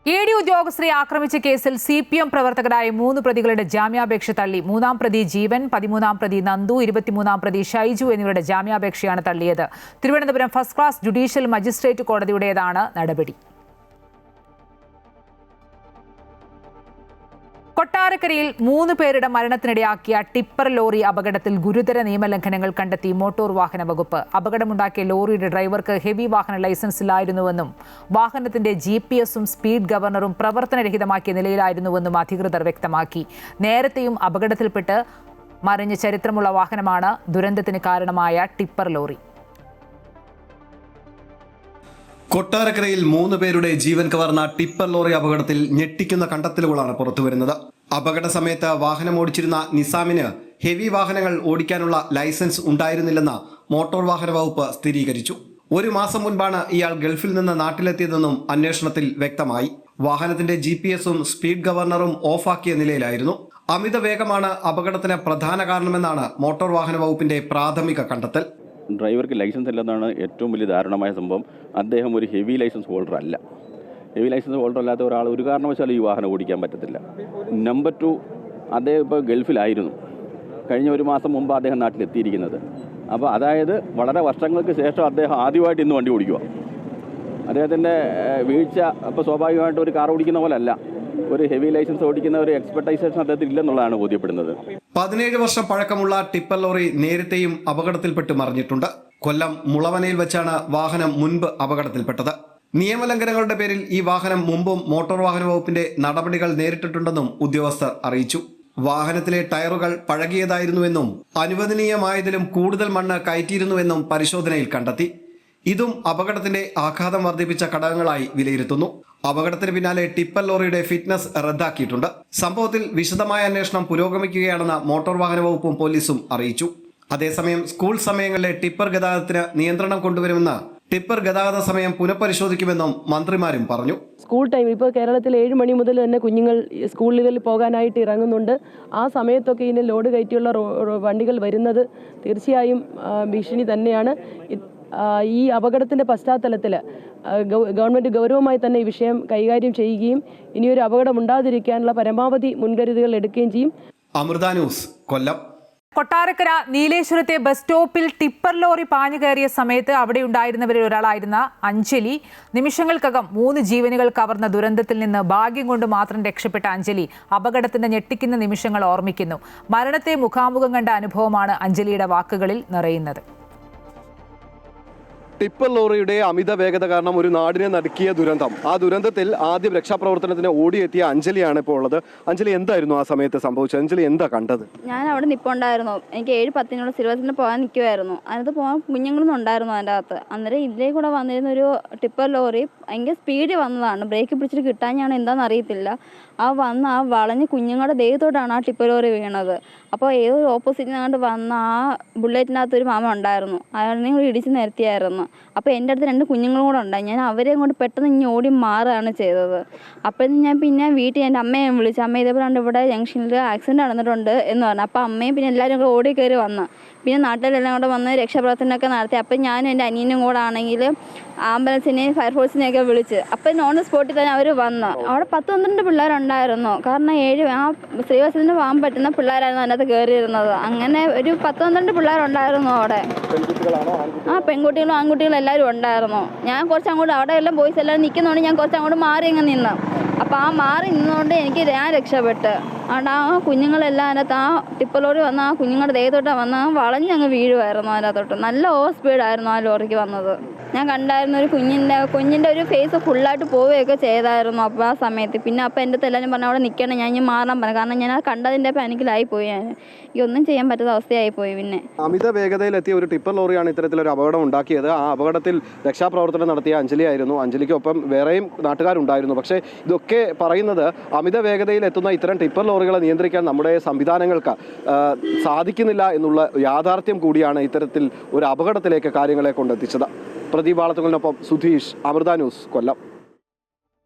ED ഉദ്യോഗസ്ഥരെ ആക്രമിച്ച കേസിൽ CPM പ്രവർത്തകരായ 3 പ്രതികളുടെ ജാമ്യാപേക്ഷ തള്ളി. 3-ാം പ്രതി ജീവൻ, 13-ാം പ്രതി നന്ദു, 23-ാം പ്രതി ഷൈജു എന്നിവരുടെ ജാമ്യാപേക്ഷയാണ് തള്ളിയത്. Thiruvananthapuram first class judicial magistrate കോടതിയുടേതാണ് നടപടി. കൊട്ടാരക്കരയിൽ 3 പേരുടെ മരണത്തിനിടയാക്കിയ ടിപ്പർ ലോറി അപകടത്തിൽ ഗുരുതര നിയമലംഘനങ്ങൾ കണ്ടെത്തി മോട്ടോർ വാഹന വകുപ്പ്. അപകടമുണ്ടാക്കിയ ലോറിയുടെ ഡ്രൈവർക്ക് ഹെവി വാഹന ലൈസൻസ് ഇല്ലായിരുന്നുവെന്നും വാഹനത്തിന്റെ GPS-ഉം സ്പീഡ് ഗവർണറും പ്രവർത്തനരഹിതമാക്കിയ നിലയിലായിരുന്നുവെന്നും അധികൃതർ വ്യക്തമാക്കി. നേരത്തെയും അപകടത്തിൽപ്പെട്ട് മറിഞ്ഞ ചരിത്രമുള്ള വാഹനമാണ് ദുരന്തത്തിന് കാരണമായ ടിപ്പർ ലോറി. കൊട്ടാരക്കരയിൽ 3 പേരുടെ ജീവൻ കവർന്ന ടിപ്പർ ലോറി അപകടത്തിൽ ഞെട്ടിക്കുന്ന കണ്ടെത്തലുകളാണ് പുറത്തുവരുന്നത്. അപകട സമയത്ത് വാഹനം ഓടിച്ചിരുന്ന നിസാമിന് ഹെവി വാഹനങ്ങൾ ഓടിക്കാനുള്ള ലൈസൻസ് ഉണ്ടായിരുന്നില്ലെന്ന് മോട്ടോർ വാഹന വകുപ്പ് സ്ഥിരീകരിച്ചു. 1 മാസം മുൻപാണ് ഇയാൾ ഗൾഫിൽ നിന്ന് നാട്ടിലെത്തിയതെന്നും അന്വേഷണത്തിൽ വ്യക്തമായി. വാഹനത്തിന്റെ GPS-ഉം സ്പീഡ് ഗവർണറും ഓഫാക്കിയ നിലയിലായിരുന്നു. അമിത വേഗമാണ് അപകടത്തിന് പ്രധാന കാരണമെന്നാണ് മോട്ടോർ വാഹന വകുപ്പിന്റെ പ്രാഥമിക കണ്ടെത്തൽ. ഡ്രൈവർക്ക് ലൈസൻസ് ഇല്ലെന്നാണ് ഏറ്റവും വലിയ ദാരുണമായ സംഭവം. അദ്ദേഹം ഒരു ഹെവി ലൈസൻസ് ഹോൾഡർ അല്ല. ഹെവി ലൈസൻസ് ഹോൾഡർ അല്ലാത്ത ഒരാൾ ഒരു കാരണവശാലും ഈ വാഹനം ഓടിക്കാൻ പറ്റത്തില്ല. നമ്പർ 2, അദ്ദേഹം ഇപ്പോൾ ഗൾഫിലായിരുന്നു. കഴിഞ്ഞ 1 മാസം മുമ്പ് അദ്ദേഹം നാട്ടിലെത്തിയിരിക്കുന്നത്. അപ്പോൾ അതായത് വളരെ വർഷങ്ങൾക്ക് ശേഷം അദ്ദേഹം ആദ്യമായിട്ട് ഇന്ന് വണ്ടി ഓടിക്കുക. അദ്ദേഹത്തിൻ്റെ വീഴ്ച അപ്പോൾ സ്വാഭാവികമായിട്ട് ഒരു കാർ ഓടിക്കുന്ന പോലെ അല്ല. ഒരു ഹെവി ലൈസൻസ് ഓടിക്കുന്ന ഒരു എക്സ്പെർട്ടൈസേഷൻ അദ്ദേഹത്തിൽ ഇല്ലെന്നുള്ളതാണ് ബോധ്യപ്പെടുന്നത്. 17 വർഷം പഴക്കമുള്ള ടിപ്പർ ലോറി നേരത്തെയും അപകടത്തിൽപ്പെട്ട് മറിഞ്ഞിട്ടുണ്ട്. കൊല്ലം മുളവനയിൽ വെച്ചാണ് വാഹനം മുൻപ് അപകടത്തിൽപ്പെട്ടത്. നിയമലംഘനങ്ങളുടെ പേരിൽ ഈ വാഹനം മുമ്പും മോട്ടോർ വാഹന വകുപ്പിന്റെ നടപടികൾ നേരിട്ടിട്ടുണ്ടെന്നും ഉദ്യോഗസ്ഥർ അറിയിച്ചു. വാഹനത്തിലെ ടയറുകൾ പഴകിയതായിരുന്നുവെന്നും അനുവദനീയമായതിലും കൂടുതൽ മണ്ണ് കയറ്റിയിരുന്നുവെന്നും പരിശോധനയിൽ കണ്ടെത്തി. ഇതും അപകടത്തിന്റെ ആഘാതം വർദ്ധിപ്പിച്ച ഘടകങ്ങളായി വിലയിരുത്തുന്നു. അപകടത്തിന് പിന്നാലെ ടിപ്പർ ലോറിയുടെ ഫിറ്റ്നസ് റദ്ദാക്കിയിട്ടുണ്ട്. സംഭവത്തിൽ വിശദമായ അന്വേഷണം പുരോഗമിക്കുകയാണെന്ന് മോട്ടോർ വാഹന വകുപ്പും പോലീസും അറിയിച്ചു. അതേസമയം സ്കൂൾ സമയങ്ങളിലെ ടിപ്പർ ഗതാഗതത്തിന് നിയന്ത്രണം കൊണ്ടുവരുമെന്ന് ടിപ്പർ ഗതാഗത സമയം പുനഃപരിശോധിക്കുമെന്നും മന്ത്രിമാരും പറഞ്ഞു. സ്കൂൾ ടൈം ഇപ്പോൾ കേരളത്തിൽ 7 മണി മുതൽ തന്നെ കുഞ്ഞുങ്ങൾ സ്കൂളുകളിൽ പോകാനായിട്ട് ഇറങ്ങുന്നുണ്ട്. ആ സമയത്തൊക്കെ ഇതിന് ലോഡ് കയറ്റിയുള്ള വണ്ടികൾ വരുന്നത് തീർച്ചയായും ഭീഷണി തന്നെയാണ്. ഈ അപകടത്തിൻ്റെ പശ്ചാത്തലത്തിൽ ഗവൺമെൻറ് ഗൗരവമായി തന്നെ ഈ വിഷയം കൈകാര്യം ചെയ്യുകയും ഇനിയൊരു അപകടം ഉണ്ടാതിരിക്കാനുള്ള പരമാവധി മുൻകരുതലുകൾ എടുക്കുകയും ചെയ്യും. അമൃത ന്യൂസ്, കൊല്ലം. കൊട്ടാരക്കര നീലേശ്വരത്തെ ബസ് സ്റ്റോപ്പിൽ ടിപ്പർ ലോറി പാഞ്ഞു കയറിയ സമയത്ത് അവിടെ ഉണ്ടായിരുന്നവരിൽ ഒരാളായിരുന്ന അഞ്ജലി നിമിഷങ്ങൾക്കകം 3 ജീവനുകൾ കവർന്ന ദുരന്തത്തിൽ നിന്ന് ഭാഗ്യം കൊണ്ട് മാത്രം രക്ഷപ്പെട്ട അഞ്ജലി അപകടത്തിന്റെ ഞെട്ടിക്കുന്ന നിമിഷങ്ങൾ ഓർമ്മിക്കുന്നു. മരണത്തെ മുഖാമുഖം കണ്ട അനുഭവമാണ് അഞ്ജലിയുടെ വാക്കുകളിൽ നിറയുന്നത്. ടിപ്പർ ലോറിയുടെ അമിത വേഗത കാരണം ഒരു നാടിനെ നടുക്കിയ ദുരന്തം. ആ ദുരന്തത്തിൽ ആദ്യം രക്ഷാപ്രവർത്തനത്തിന് ഓടിയെത്തിയ അഞ്ജലിയാണ് ഇപ്പോൾ ഉള്ളത്. അഞ്ജലി, എന്തായിരുന്നു ആ സമയത്ത് സംഭവിച്ചത്? അഞ്ജലി എന്താ കണ്ടത്? ഞാൻ അവിടെ നിൽപ്പുണ്ടായിരുന്നു. എനിക്ക് 7:10 സിലബസിന് പോകാൻ നിൽക്കുമായിരുന്നു. അതിനകത്ത് പോകാൻ കുഞ്ഞുങ്ങളൊന്നും ഉണ്ടായിരുന്നു അതിൻ്റെ അകത്ത്. അന്നേരം ഇതിലേ കൂടെ വന്നിരുന്ന ഒരു ടിപ്പർ ലോറി ഭയങ്കര സ്പീഡിൽ വന്നതാണ്. ബ്രേക്ക് പിടിച്ചിട്ട് കിട്ടാഞ്ഞാണ് എന്താണെന്ന് അറിയത്തില്ല. ആ വളഞ്ഞ് കുഞ്ഞുങ്ങളുടെ ദേഹത്തോട്ടാണ് ആ ടിപ്പർ ലോറി വീണത്. അപ്പോൾ ഏതൊരു ഓപ്പോസിറ്റിൽ നിന്നാണ്ട് വന്ന ആ ബുള്ളറ്റിനകത്ത് ഒരു മാമ ഉണ്ടായിരുന്നു. അയാളെയും കൂടി ഇടിച്ച് നിരത്തിയായിരുന്നു. അപ്പോൾ എൻ്റെ അടുത്ത് 2 കുഞ്ഞുങ്ങളും കൂടെ ഉണ്ടായി. ഞാൻ അവരെയും കൊണ്ട് പെട്ടെന്ന് ഇങ്ങനെ ഓടി മാറുകയാണ് ചെയ്തത്. അപ്പം ഞാൻ പിന്നെ വീട്ടിൽ എൻ്റെ അമ്മയെ വിളിച്ചു. അമ്മ ഇതേപോലെ ഇവിടെ ജംഗ്ഷനിൽ ആക്സിഡൻറ്റ് നടന്നിട്ടുണ്ട് എന്ന് പറഞ്ഞു. അപ്പോൾ അമ്മയും പിന്നെ എല്ലാവരും കൂടെ ഓടി കയറി വന്നു. പിന്നെ നാട്ടിലെല്ലാം കൂടെ വന്ന് രക്ഷാപ്രവർത്തനമൊക്കെ നടത്തി. അപ്പം ഞാനും എൻ്റെ അനിയനും കൂടെ ആണെങ്കിൽ ആംബുലൻസിനെയും ഫയർഫോഴ്സിനെയൊക്കെ വിളിച്ച് അപ്പം നോൺ സ്പോട്ടിൽ തന്നെ അവർ വന്നു. അവിടെ 10-12 പിള്ളേരുണ്ടായിരുന്നു. കാരണം ആ ശ്രീവാസത്തിന് പോകാൻ പറ്റുന്ന പിള്ളേരായിരുന്നു അതിനകത്ത് കയറിയിരുന്നത്. അങ്ങനെ ഒരു 10-12 പിള്ളേരുണ്ടായിരുന്നു അവിടെ. ആ പെൺകുട്ടികളും ആൺകുട്ടികളും എല്ലാവരും ഉണ്ടായിരുന്നു. ഞാൻ കുറച്ച് അങ്ങോട്ട് അവിടെ എല്ലാം ബോയ്സ് എല്ലാവരും നിൽക്കുന്നതുകൊണ്ട് ഞാൻ കുറച്ച് അങ്ങോട്ട് മാറി അങ്ങ് നിന്ന്. അപ്പോൾ ആ മാറി നിന്നുകൊണ്ട് ഞാൻ രക്ഷപ്പെട്ട്. അതുകൊണ്ട് ആ കുഞ്ഞുങ്ങളെല്ലാം അതിനകത്ത് ആ ടിപ്പർ ലോറി വന്ന് ആ കുഞ്ഞുങ്ങളുടെ ദേഹത്തോട്ട് വന്ന് വളഞ്ഞങ്ങ് വീഴുമായിരുന്നു. അതിനകത്തോട്ട് നല്ല ഓവർ സ്പീഡായിരുന്നു ആ ലോറിക്ക് വന്നത്. ഞാൻ കണ്ടായിരുന്നു ഒരു കുഞ്ഞിൻ്റെ ഒരു ഫേസ് ഫുള്ളായിട്ട് പോവുകയൊക്കെ ചെയ്തായിരുന്നു അപ്പോൾ ആ സമയത്ത്. പിന്നെ അപ്പോൾ എൻ്റെ അടുത്ത് എല്ലാവരും പറഞ്ഞു അവിടെ നിൽക്കണം, ഞാൻ ഇനി മാറാൻ പറഞ്ഞു. കാരണം ഞാൻ ആ കണ്ടതിൻ്റെ പാനിക്കിലായിപ്പോയി. ഒന്നും ചെയ്യാൻ പറ്റാത്ത അവസ്ഥയായിപ്പോയി. പിന്നെ അമിത വേഗതയിലെത്തിയ ഒരു ടിപ്പർ ലോറിയാണ് ഇത്തരത്തിലൊരു അപകടം ഉണ്ടാക്കിയത്. ആ അപകടത്തിൽ രക്ഷാപ്രവർത്തനം നടത്തിയ അഞ്ജലി ആയിരുന്നു. അഞ്ജലിക്കൊപ്പം വേറെയും നാട്ടുകാരുണ്ടായിരുന്നു. പക്ഷേ ഇതൊക്കെ പറയുന്നത് അമിത വേഗതയിൽ എത്തുന്ന ഇത്തരം ടിപ്പർ ലോറികളെ നിയന്ത്രിക്കാൻ നമ്മുടെ സംവിധാനങ്ങൾക്ക് സാധിക്കുന്നില്ല എന്നുള്ള യാഥാർത്ഥ്യം കൂടിയാണ് ഇത്തരത്തിൽ ഒരു അപകടത്തിലേക്ക് കാര്യങ്ങളെ കൊണ്ടെത്തിച്ചത്. പ്രദീപ് വാളത്തുകളിനൊപ്പം സുധീഷ്, അമൃത ന്യൂസ്, കൊല്ലം.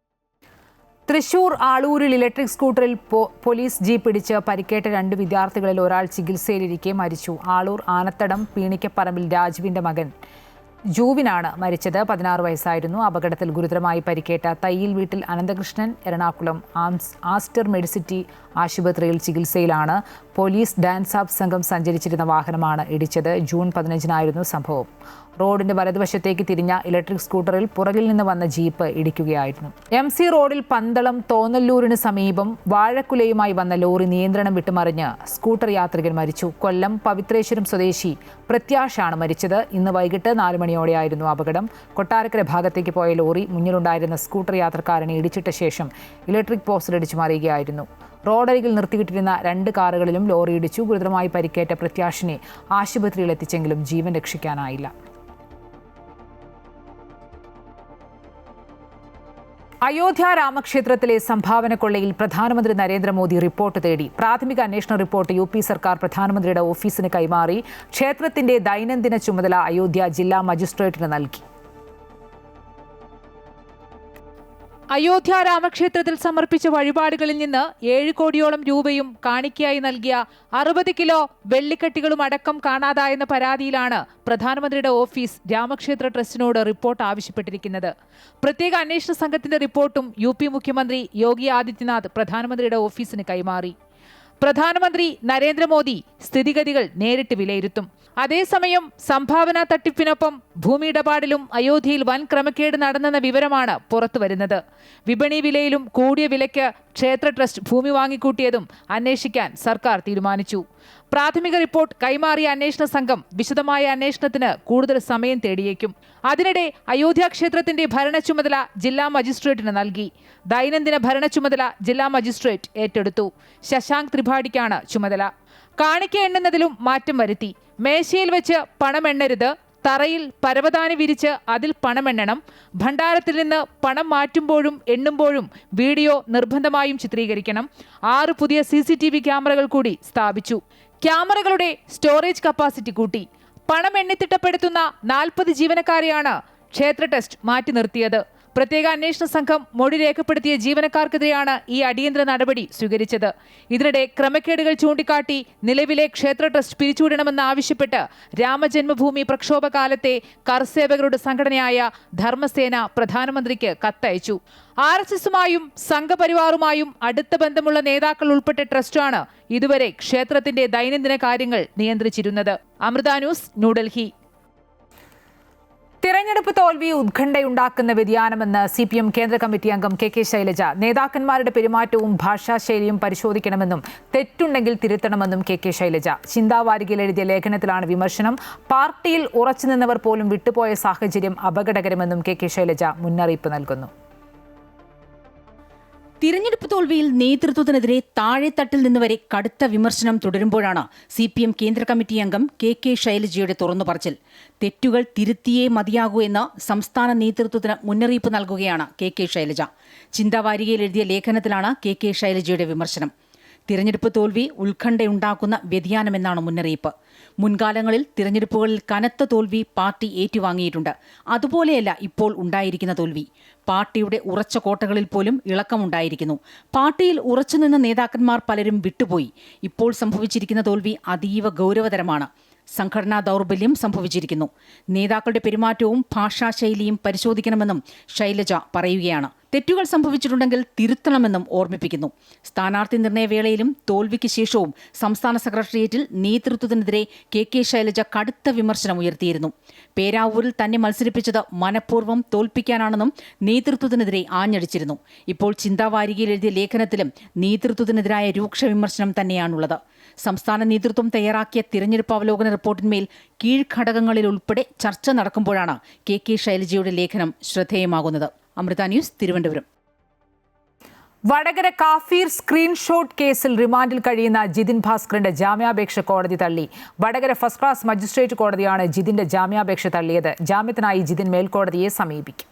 തൃശൂർ ആളൂരിൽ ഇലക്ട്രിക് സ്കൂട്ടറിൽ പോലീസ് ജീപ്പ് ഇടിച്ച് പരിക്കേറ്റ 2 വിദ്യാർത്ഥികളിൽ ഒരാൾ ചികിത്സയിലിരിക്കെ മരിച്ചു. ആളൂർ ആനത്തടം പീണിക്കപ്പറമ്പിൽ രാജുവിന്റെ മകൻ ജൂവിനാണ് മരിച്ചത്. 16 വയസ്സായിരുന്നു. അപകടത്തിൽ ഗുരുതരമായി പരിക്കേറ്റ തയ്യിൽ വീട്ടിൽ അനന്തകൃഷ്ണൻ എറണാകുളം ആസ്റ്റർ മെഡിസിറ്റി ആശുപത്രിയിൽ ചികിത്സയിലാണ്. പോലീസ് ഡാൻസ് ആപ്പ് സംഘം സഞ്ചരിച്ചിരുന്ന വാഹനമാണ് ഇടിച്ചത്. ജൂൺ 15-നായിരുന്നു സംഭവം. റോഡിന്റെ വലതുവശത്തേക്ക് തിരിഞ്ഞ ഇലക്ട്രിക് സ്കൂട്ടറിൽ പുറകിൽ നിന്ന് വന്ന ജീപ്പ് ഇടിക്കുകയായിരുന്നു. MC റോഡിൽ പന്തളം തോന്നല്ലൂരിന് സമീപം വാഴക്കുലയുമായി വന്ന ലോറി നിയന്ത്രണം വിട്ടുമറിഞ്ഞ് സ്കൂട്ടർ യാത്രികൻ മരിച്ചു. കൊല്ലം പവിത്രേശ്വരം സ്വദേശി പ്രത്യാഷാണ് മരിച്ചത്. ഇന്ന് വൈകിട്ട് 4 മണിയോടെയായിരുന്നു അപകടം. കൊട്ടാരക്കര ഭാഗത്തേക്ക് പോയ ലോറി മുന്നിലുണ്ടായിരുന്ന സ്കൂട്ടർ യാത്രക്കാരനെ ഇടിച്ചിട്ട ശേഷം ഇലക്ട്രിക് പോസ്റ്റിലിടിച്ചു മറിയുകയായിരുന്നു. റോഡരികിൽ നിർത്തിയിട്ടിരുന്ന 2 കാറുകളിലും ലോറി ഇടിച്ചു. ഗുരുതരമായി പരിക്കേറ്റ പ്രത്യാഷിനെ ആശുപത്രിയിൽ എത്തിച്ചെങ്കിലും ജീവൻ രക്ഷിക്കാനായില്ല. അയോധ്യ രാമക്ഷേത്രത്തിലെ സംഭാവന കൊള്ളയിൽ പ്രധാനമന്ത്രി നരേന്ദ്രമോദി റിപ്പോർട്ട് തേടി. പ്രാഥമിക അന്വേഷണ റിപ്പോർട്ട് UP സർക്കാർ പ്രധാനമന്ത്രിയുടെ ഓഫീസിന് കൈമാറി. ക്ഷേത്രത്തിന്റെ ദൈനംദിന ചുമതല അയോധ്യ ജില്ലാ മജിസ്ട്രേറ്റിന് നൽകി. അയോധ്യ രാമക്ഷേത്രത്തിൽ സമർപ്പിച്ച വഴിപാടുകളിൽ നിന്ന് 7 കോടിയോളം രൂപയും കാണിക്കയായി നൽകിയ 60 കിലോ വെള്ളിക്കട്ടികളും അടക്കം കാണാതായെന്ന പരാതിയിലാണ് പ്രധാനമന്ത്രിയുടെ ഓഫീസ് രാമക്ഷേത്ര ട്രസ്റ്റിനോട് റിപ്പോർട്ട് ആവശ്യപ്പെട്ടിരിക്കുന്നത്. പ്രത്യേക അന്വേഷണ സംഘത്തിന്റെ റിപ്പോർട്ടും UP മുഖ്യമന്ത്രി യോഗി ആദിത്യനാഥ് പ്രധാനമന്ത്രിയുടെ ഓഫീസിന് കൈമാറി. പ്രധാനമന്ത്രി നരേന്ദ്രമോദി സ്ഥിതിഗതികൾ നേരിട്ട് വിലയിരുത്തും. അതേസമയം സംഭാവന തട്ടിപ്പിനൊപ്പം ഭൂമി ഇടപാടിലും അയോധ്യയിൽ വൻ ക്രമക്കേട് നടന്നെന്ന വിവരമാണ് പുറത്തുവരുന്നത്. വിപണി വിലയിലും കൂടിയ വിലയ്ക്ക് ക്ഷേത്ര ട്രസ്റ്റ് ഭൂമി വാങ്ങിക്കൂട്ടിയതും അന്വേഷിക്കാൻ സർക്കാർ തീരുമാനിച്ചു. പ്രാഥമിക റിപ്പോർട്ട് കൈമാറിയ അന്വേഷണ സംഘം വിശദമായ അന്വേഷണത്തിന് കൂടുതൽ സമയം തേടിയേക്കും. അതിനിടെ അയോധ്യ ക്ഷേത്രത്തിന്റെ ഭരണ ചുമതല ജില്ലാ മജിസ്ട്രേറ്റിന് നൽകി. ദൈനംദിന ഭരണ ചുമതല ജില്ലാ മജിസ്ട്രേറ്റ് ഏറ്റെടുത്തു. ശശാങ്ക് ത്രിപാഠിക്കാണ് ചുമതല. കാണിക്ക എണ്ണുന്നതിലും മാറ്റം വരുത്തി. മേശയിൽ വെച്ച് പണം എണ്ണരുത്, തറയിൽ പരവതാനി വിരിച്ച് അതിൽ പണമെണ്ണണം. ഭണ്ഡാരത്തിൽ നിന്ന് പണം മാറ്റുമ്പോഴും എണ്ണുമ്പോഴും വീഡിയോ നിർബന്ധമായും ചിത്രീകരിക്കണം. 6 പുതിയ CCTV ക്യാമറകൾ കൂടി സ്ഥാപിച്ചു. ക്യാമറകളുടെ സ്റ്റോറേജ് കപ്പാസിറ്റി കൂട്ടി. പണം എണ്ണിത്തിട്ടപ്പെടുത്തുന്ന 40 ജീവനക്കാരെയാണ് ക്ഷേത്ര ട്രസ്റ്റ് മാറ്റി നിർത്തിയത്. പ്രത്യേക അന്വേഷണ സംഘം മൊഴി രേഖപ്പെടുത്തിയ ജീവനക്കാർക്കെതിരെയാണ് ഈ അടിയന്തര നടപടി സ്വീകരിച്ചത്. ഇതിനിടെ ക്രമക്കേടുകൾ ചൂണ്ടിക്കാട്ടി നിലവിലെ ക്ഷേത്ര ട്രസ്റ്റ് പിരിച്ചുവിടണമെന്നാവശ്യപ്പെട്ട് രാമജന്മഭൂമി പ്രക്ഷോഭകാലത്തെ കർസേവകരുടെ സംഘടനയായ ധർമ്മസേന പ്രധാനമന്ത്രിക്ക് കത്തയച്ചു. RSSുമായും സംഘപരിവാറുമായും അടുത്ത ബന്ധമുള്ള നേതാക്കൾ ഉൾപ്പെട്ട ട്രസ്റ്റാണ് ഇതുവരെ ക്ഷേത്രത്തിന്റെ ദൈനംദിന കാര്യങ്ങൾ നിയന്ത്രിച്ചിരുന്നത്. അമൃത ന്യൂസ്, ന്യൂഡൽഹി. തിരഞ്ഞെടുപ്പ് തോൽവി ഉത്കണ്ഠയുണ്ടാക്കുന്ന വ്യതിയാനമെന്ന് CPM കേന്ദ്ര കമ്മിറ്റി അംഗം KK ശൈലജ. നേതാക്കന്മാരുടെ പെരുമാറ്റവും ഭാഷാശൈലിയും പരിശോധിക്കണമെന്നും തെറ്റുണ്ടെങ്കിൽ തിരുത്തണമെന്നും KK ശൈലജ. ചിന്താവാരികയിൽ എഴുതിയ ലേഖനത്തിലാണ് വിമർശനം. പാർട്ടിയിൽ ഉറച്ചുനിന്നവർ പോലും വിട്ടുപോയ സാഹചര്യം അപകടകരമെന്നും KK ശൈലജ മുന്നറിയിപ്പ് നൽകുന്നു. തിരഞ്ഞെടുപ്പ് തോൽവിയിൽ നേതൃത്വത്തിനെതിരെ താഴെത്തട്ടിൽ നിന്ന് വരെ കടുത്ത വിമർശനം തുടരുമ്പോഴാണ് CPM കേന്ദ്ര കമ്മിറ്റി അംഗം KK ശൈലജയുടെ തുറന്നുപറച്ചിൽ. തെറ്റുകൾ തിരുത്തിയേ മതിയാകൂ എന്ന് സംസ്ഥാന നേതൃത്വത്തിന് മുന്നറിയിപ്പ് നൽകുകയാണ് KK ശൈലജ. ചിന്താവാരികയിൽ എഴുതിയ ലേഖനത്തിലാണ് KK ശൈലജയുടെ വിമർശനം. തിരഞ്ഞെടുപ്പ് തോൽവി ഉത്കണ്ഠയുണ്ടാക്കുന്ന വ്യതിയാനമെന്നാണ് മുന്നറിയിപ്പ്. മുൻകാലങ്ങളിൽ തിരഞ്ഞെടുപ്പുകളിൽ കനത്ത തോൽവി പാർട്ടി ഏറ്റുവാങ്ങിയിട്ടുണ്ട്. അതുപോലെയല്ല ഇപ്പോൾ ഉണ്ടായിരിക്കുന്ന തോൽവി. പാർട്ടിയുടെ ഉറച്ച കോട്ടകളിൽ പോലും ഇളക്കമുണ്ടായിരിക്കുന്നു. പാർട്ടിയിൽ ഉറച്ചുനിന്ന നേതാക്കന്മാർ പലരും വിട്ടുപോയി. ഇപ്പോൾ സംഭവിച്ചിരിക്കുന്ന തോൽവി അതീവ ഗൗരവതരമാണ്. സംഘടനാ ദൗർബല്യം സംഭവിച്ചിരിക്കുന്നു. നേതാക്കളുടെ പെരുമാറ്റവും ഭാഷാശൈലിയും പരിശോധിക്കണമെന്നും ശൈലജ പറയുകയാണ്. തെറ്റുകൾ സംഭവിച്ചിട്ടുണ്ടെങ്കിൽ തിരുത്തണമെന്നും ഓർമ്മിപ്പിക്കുന്നു. സ്ഥാനാർത്ഥി നിർണയവേളയിലും തോൽവിക്ക് ശേഷവും സംസ്ഥാന സെക്രട്ടേറിയറ്റിൽ നേതൃത്വത്തിനെതിരെ KK ശൈലജ കടുത്ത വിമർശനം ഉയർത്തിയിരുന്നു. പേരാവൂരിൽ തന്നെ മത്സരിപ്പിച്ചത് മനഃപൂർവ്വം തോൽപ്പിക്കാനാണെന്നും നേതൃത്വത്തിനെതിരെ ആഞ്ഞടിച്ചിരുന്നു. ഇപ്പോൾ ചിന്താവാരികയിൽ എഴുതിയ ലേഖനത്തിലും നേതൃത്വത്തിനെതിരായ രൂക്ഷ വിമർശനം തന്നെയാണുള്ളത്. സംസ്ഥാന നേതൃത്വം തയ്യാറാക്കിയ തിരഞ്ഞെടുപ്പ് അവലോകന റിപ്പോർട്ടിന്മേൽ കീഴ്ഘടകങ്ങളിൽ ഉൾപ്പെടെ ചർച്ച നടക്കുമ്പോഴാണ് KK ശൈലജയുടെ ലേഖനം ശ്രദ്ധേയമാകുന്നത്. അമൃത ന്യൂസ്, തിരുവനന്തപുരം. വടകര കാഫീർ സ്ക്രീൻഷോട്ട് കേസിൽ റിമാൻഡിൽ കഴിയുന്ന ജിതിൻ ഭാസ്കറിന്റെ ജാമ്യാപേക്ഷ കോടതി തള്ളി. വടകര ഫസ്റ്റ് ക്ലാസ് മജിസ്ട്രേറ്റ് കോടതിയാണ് ജിതിന്റെ ജാമ്യാപേക്ഷ തള്ളിയത്. ജാമ്യത്തിനായി ജിതിൻ മേൽക്കോടതിയെ സമീപിക്കും.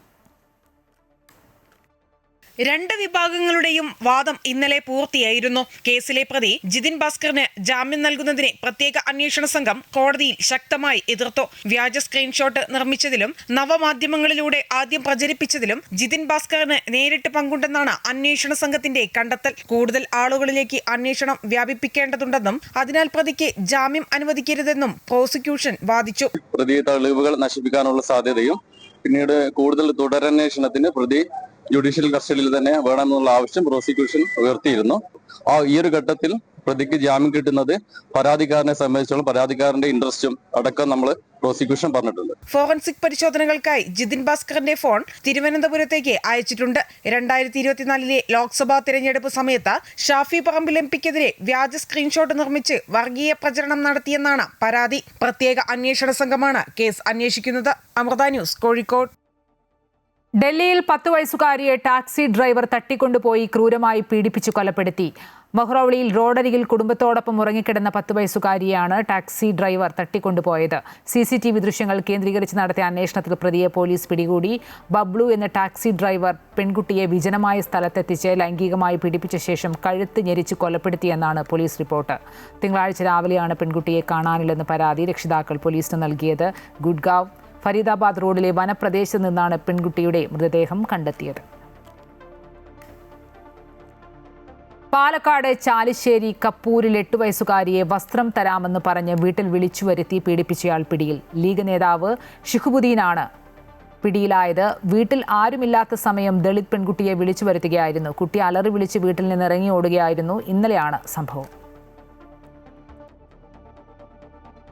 2 വിഭാഗങ്ങളുടെയും വാദം ഇന്നലെ പൂർത്തിയായിരുന്നു. കേസിലെ പ്രതി ജിതിൻ ഭാസ്കറിന് ജാമ്യം നൽകുന്നതിനെ പ്രത്യേക അന്വേഷണ സംഘം കോടതിയിൽ ശക്തമായി എതിർത്തു. വ്യാജ സ്ക്രീൻഷോട്ട് നിർമ്മിച്ചതിലും നവമാധ്യമങ്ങളിലൂടെ ആദ്യം പ്രചരിപ്പിച്ചതിലും ജിതിൻ ഭാസ്കറിന് നേരിട്ട് പങ്കുണ്ടെന്നാണ് അന്വേഷണ സംഘത്തിന്റെ കണ്ടെത്തൽ. കൂടുതൽ ആളുകളിലേക്ക് അന്വേഷണം വ്യാപിപ്പിക്കേണ്ടതുണ്ടെന്നും അതിനാൽ പ്രതിക്ക് ജാമ്യം അനുവദിക്കരുതെന്നും പ്രോസിക്യൂഷൻ വാദിച്ചു. പ്രതി തെളിവുകൾ നശിപ്പിക്കാനുള്ള സാധ്യതയും പിന്നീട് കൂടുതൽ തുടരന്വേഷണത്തിന് പ്രതി ജുഡീഷ്യൽ കസ്റ്റഡിയിൽ തന്നെ വേണമെന്നുള്ള ആവശ്യം പ്രോസിക്യൂഷൻ ഉയർത്തിയിരുന്നു. ഈ ഒരു ഘട്ടത്തിൽ പ്രതിക്ക് ജാമ്യം കിട്ടുന്നത് പരാതിക്കാരനെ സംബന്ധിച്ചോളം പരാതിക്കാരന്റെ ഇൻട്രസ്റ്റും അടക്കം നമ്മൾ പ്രോസിക്യൂഷൻ പറഞ്ഞിട്ടുണ്ട്. ഫോറൻസിക് പരിശോധനകൾക്കായി ജിതിൻ ഭാസ്കറിന്റെ ഫോൺ തിരുവനന്തപുരത്തേക്ക് അയച്ചിട്ടുണ്ട്. 2024 ലോക്സഭാ തിരഞ്ഞെടുപ്പ് സമയത്ത് ഷാഫി പറമ്പിൽ MPക്കെതിരെ വ്യാജ സ്ക്രീൻഷോട്ട് നിർമ്മിച്ച് വർഗീയ പ്രചരണം നടത്തിയെന്നാണ് പരാതി. പ്രത്യേക അന്വേഷണ സംഘമാണ് കേസ് അന്വേഷിക്കുന്നത്. അമൃത ന്യൂസ്, കോഴിക്കോട്. ഡൽഹിയിൽ 10 വയസ്സുകാരിയെ ടാക്സി ഡ്രൈവർ തട്ടിക്കൊണ്ടുപോയി ക്രൂരമായി പീഡിപ്പിച്ചു കൊലപ്പെടുത്തി. മഹ്റൗളിയിൽ റോഡരികിൽ കുടുംബത്തോടൊപ്പം ഉറങ്ങിക്കിടന്ന 10 വയസ്സുകാരിയെയാണ് ടാക്സി ഡ്രൈവർ തട്ടിക്കൊണ്ടുപോയത്. CCTV ദൃശ്യങ്ങൾ കേന്ദ്രീകരിച്ച് നടത്തിയ അന്വേഷണത്തിൽ പ്രതിയെ പോലീസ് പിടികൂടി. ബബ്ലു എന്ന ടാക്സി ഡ്രൈവർ പെൺകുട്ടിയെ വിജനമായ സ്ഥലത്തെത്തിച്ച് ലൈംഗികമായി പീഡിപ്പിച്ച ശേഷം കഴുത്ത് ഞെരിച്ച് കൊലപ്പെടുത്തിയെന്നാണ് പോലീസ് റിപ്പോർട്ട്. തിങ്കളാഴ്ച രാവിലെയാണ് പെൺകുട്ടിയെ കാണാനില്ലെന്ന് പരാതി രക്ഷിതാക്കൾ പോലീസിന് നൽകിയത്. ഗുഡ്ഗാവ് ഫരീദാബാദ് റോഡിലെ വനപ്രദേശത്ത് നിന്നാണ് പെൺകുട്ടിയുടെ മൃതദേഹം കണ്ടെത്തിയത്. പാലക്കാട് ചാലിശ്ശേരി കപ്പൂരിൽ 8 വയസ്സുകാരിയെ വസ്ത്രം തരാമെന്ന് പറഞ്ഞ് വീട്ടിൽ വിളിച്ചു വരുത്തി പീഡിപ്പിച്ചയാൾ പിടിയിൽ. ലീഗ് നേതാവ് ഷിഖുബുദ്ദീനാണ് പിടിയിലായത്. വീട്ടിൽ ആരുമില്ലാത്ത സമയം ദളിത് പെൺകുട്ടിയെ വിളിച്ചു വരുത്തുകയായിരുന്നു. കുട്ടി അലറി വിളിച്ച് വീട്ടിൽ നിന്ന് ഇറങ്ങി ഓടുകയായിരുന്നു. ഇന്നലെയാണ് സംഭവം.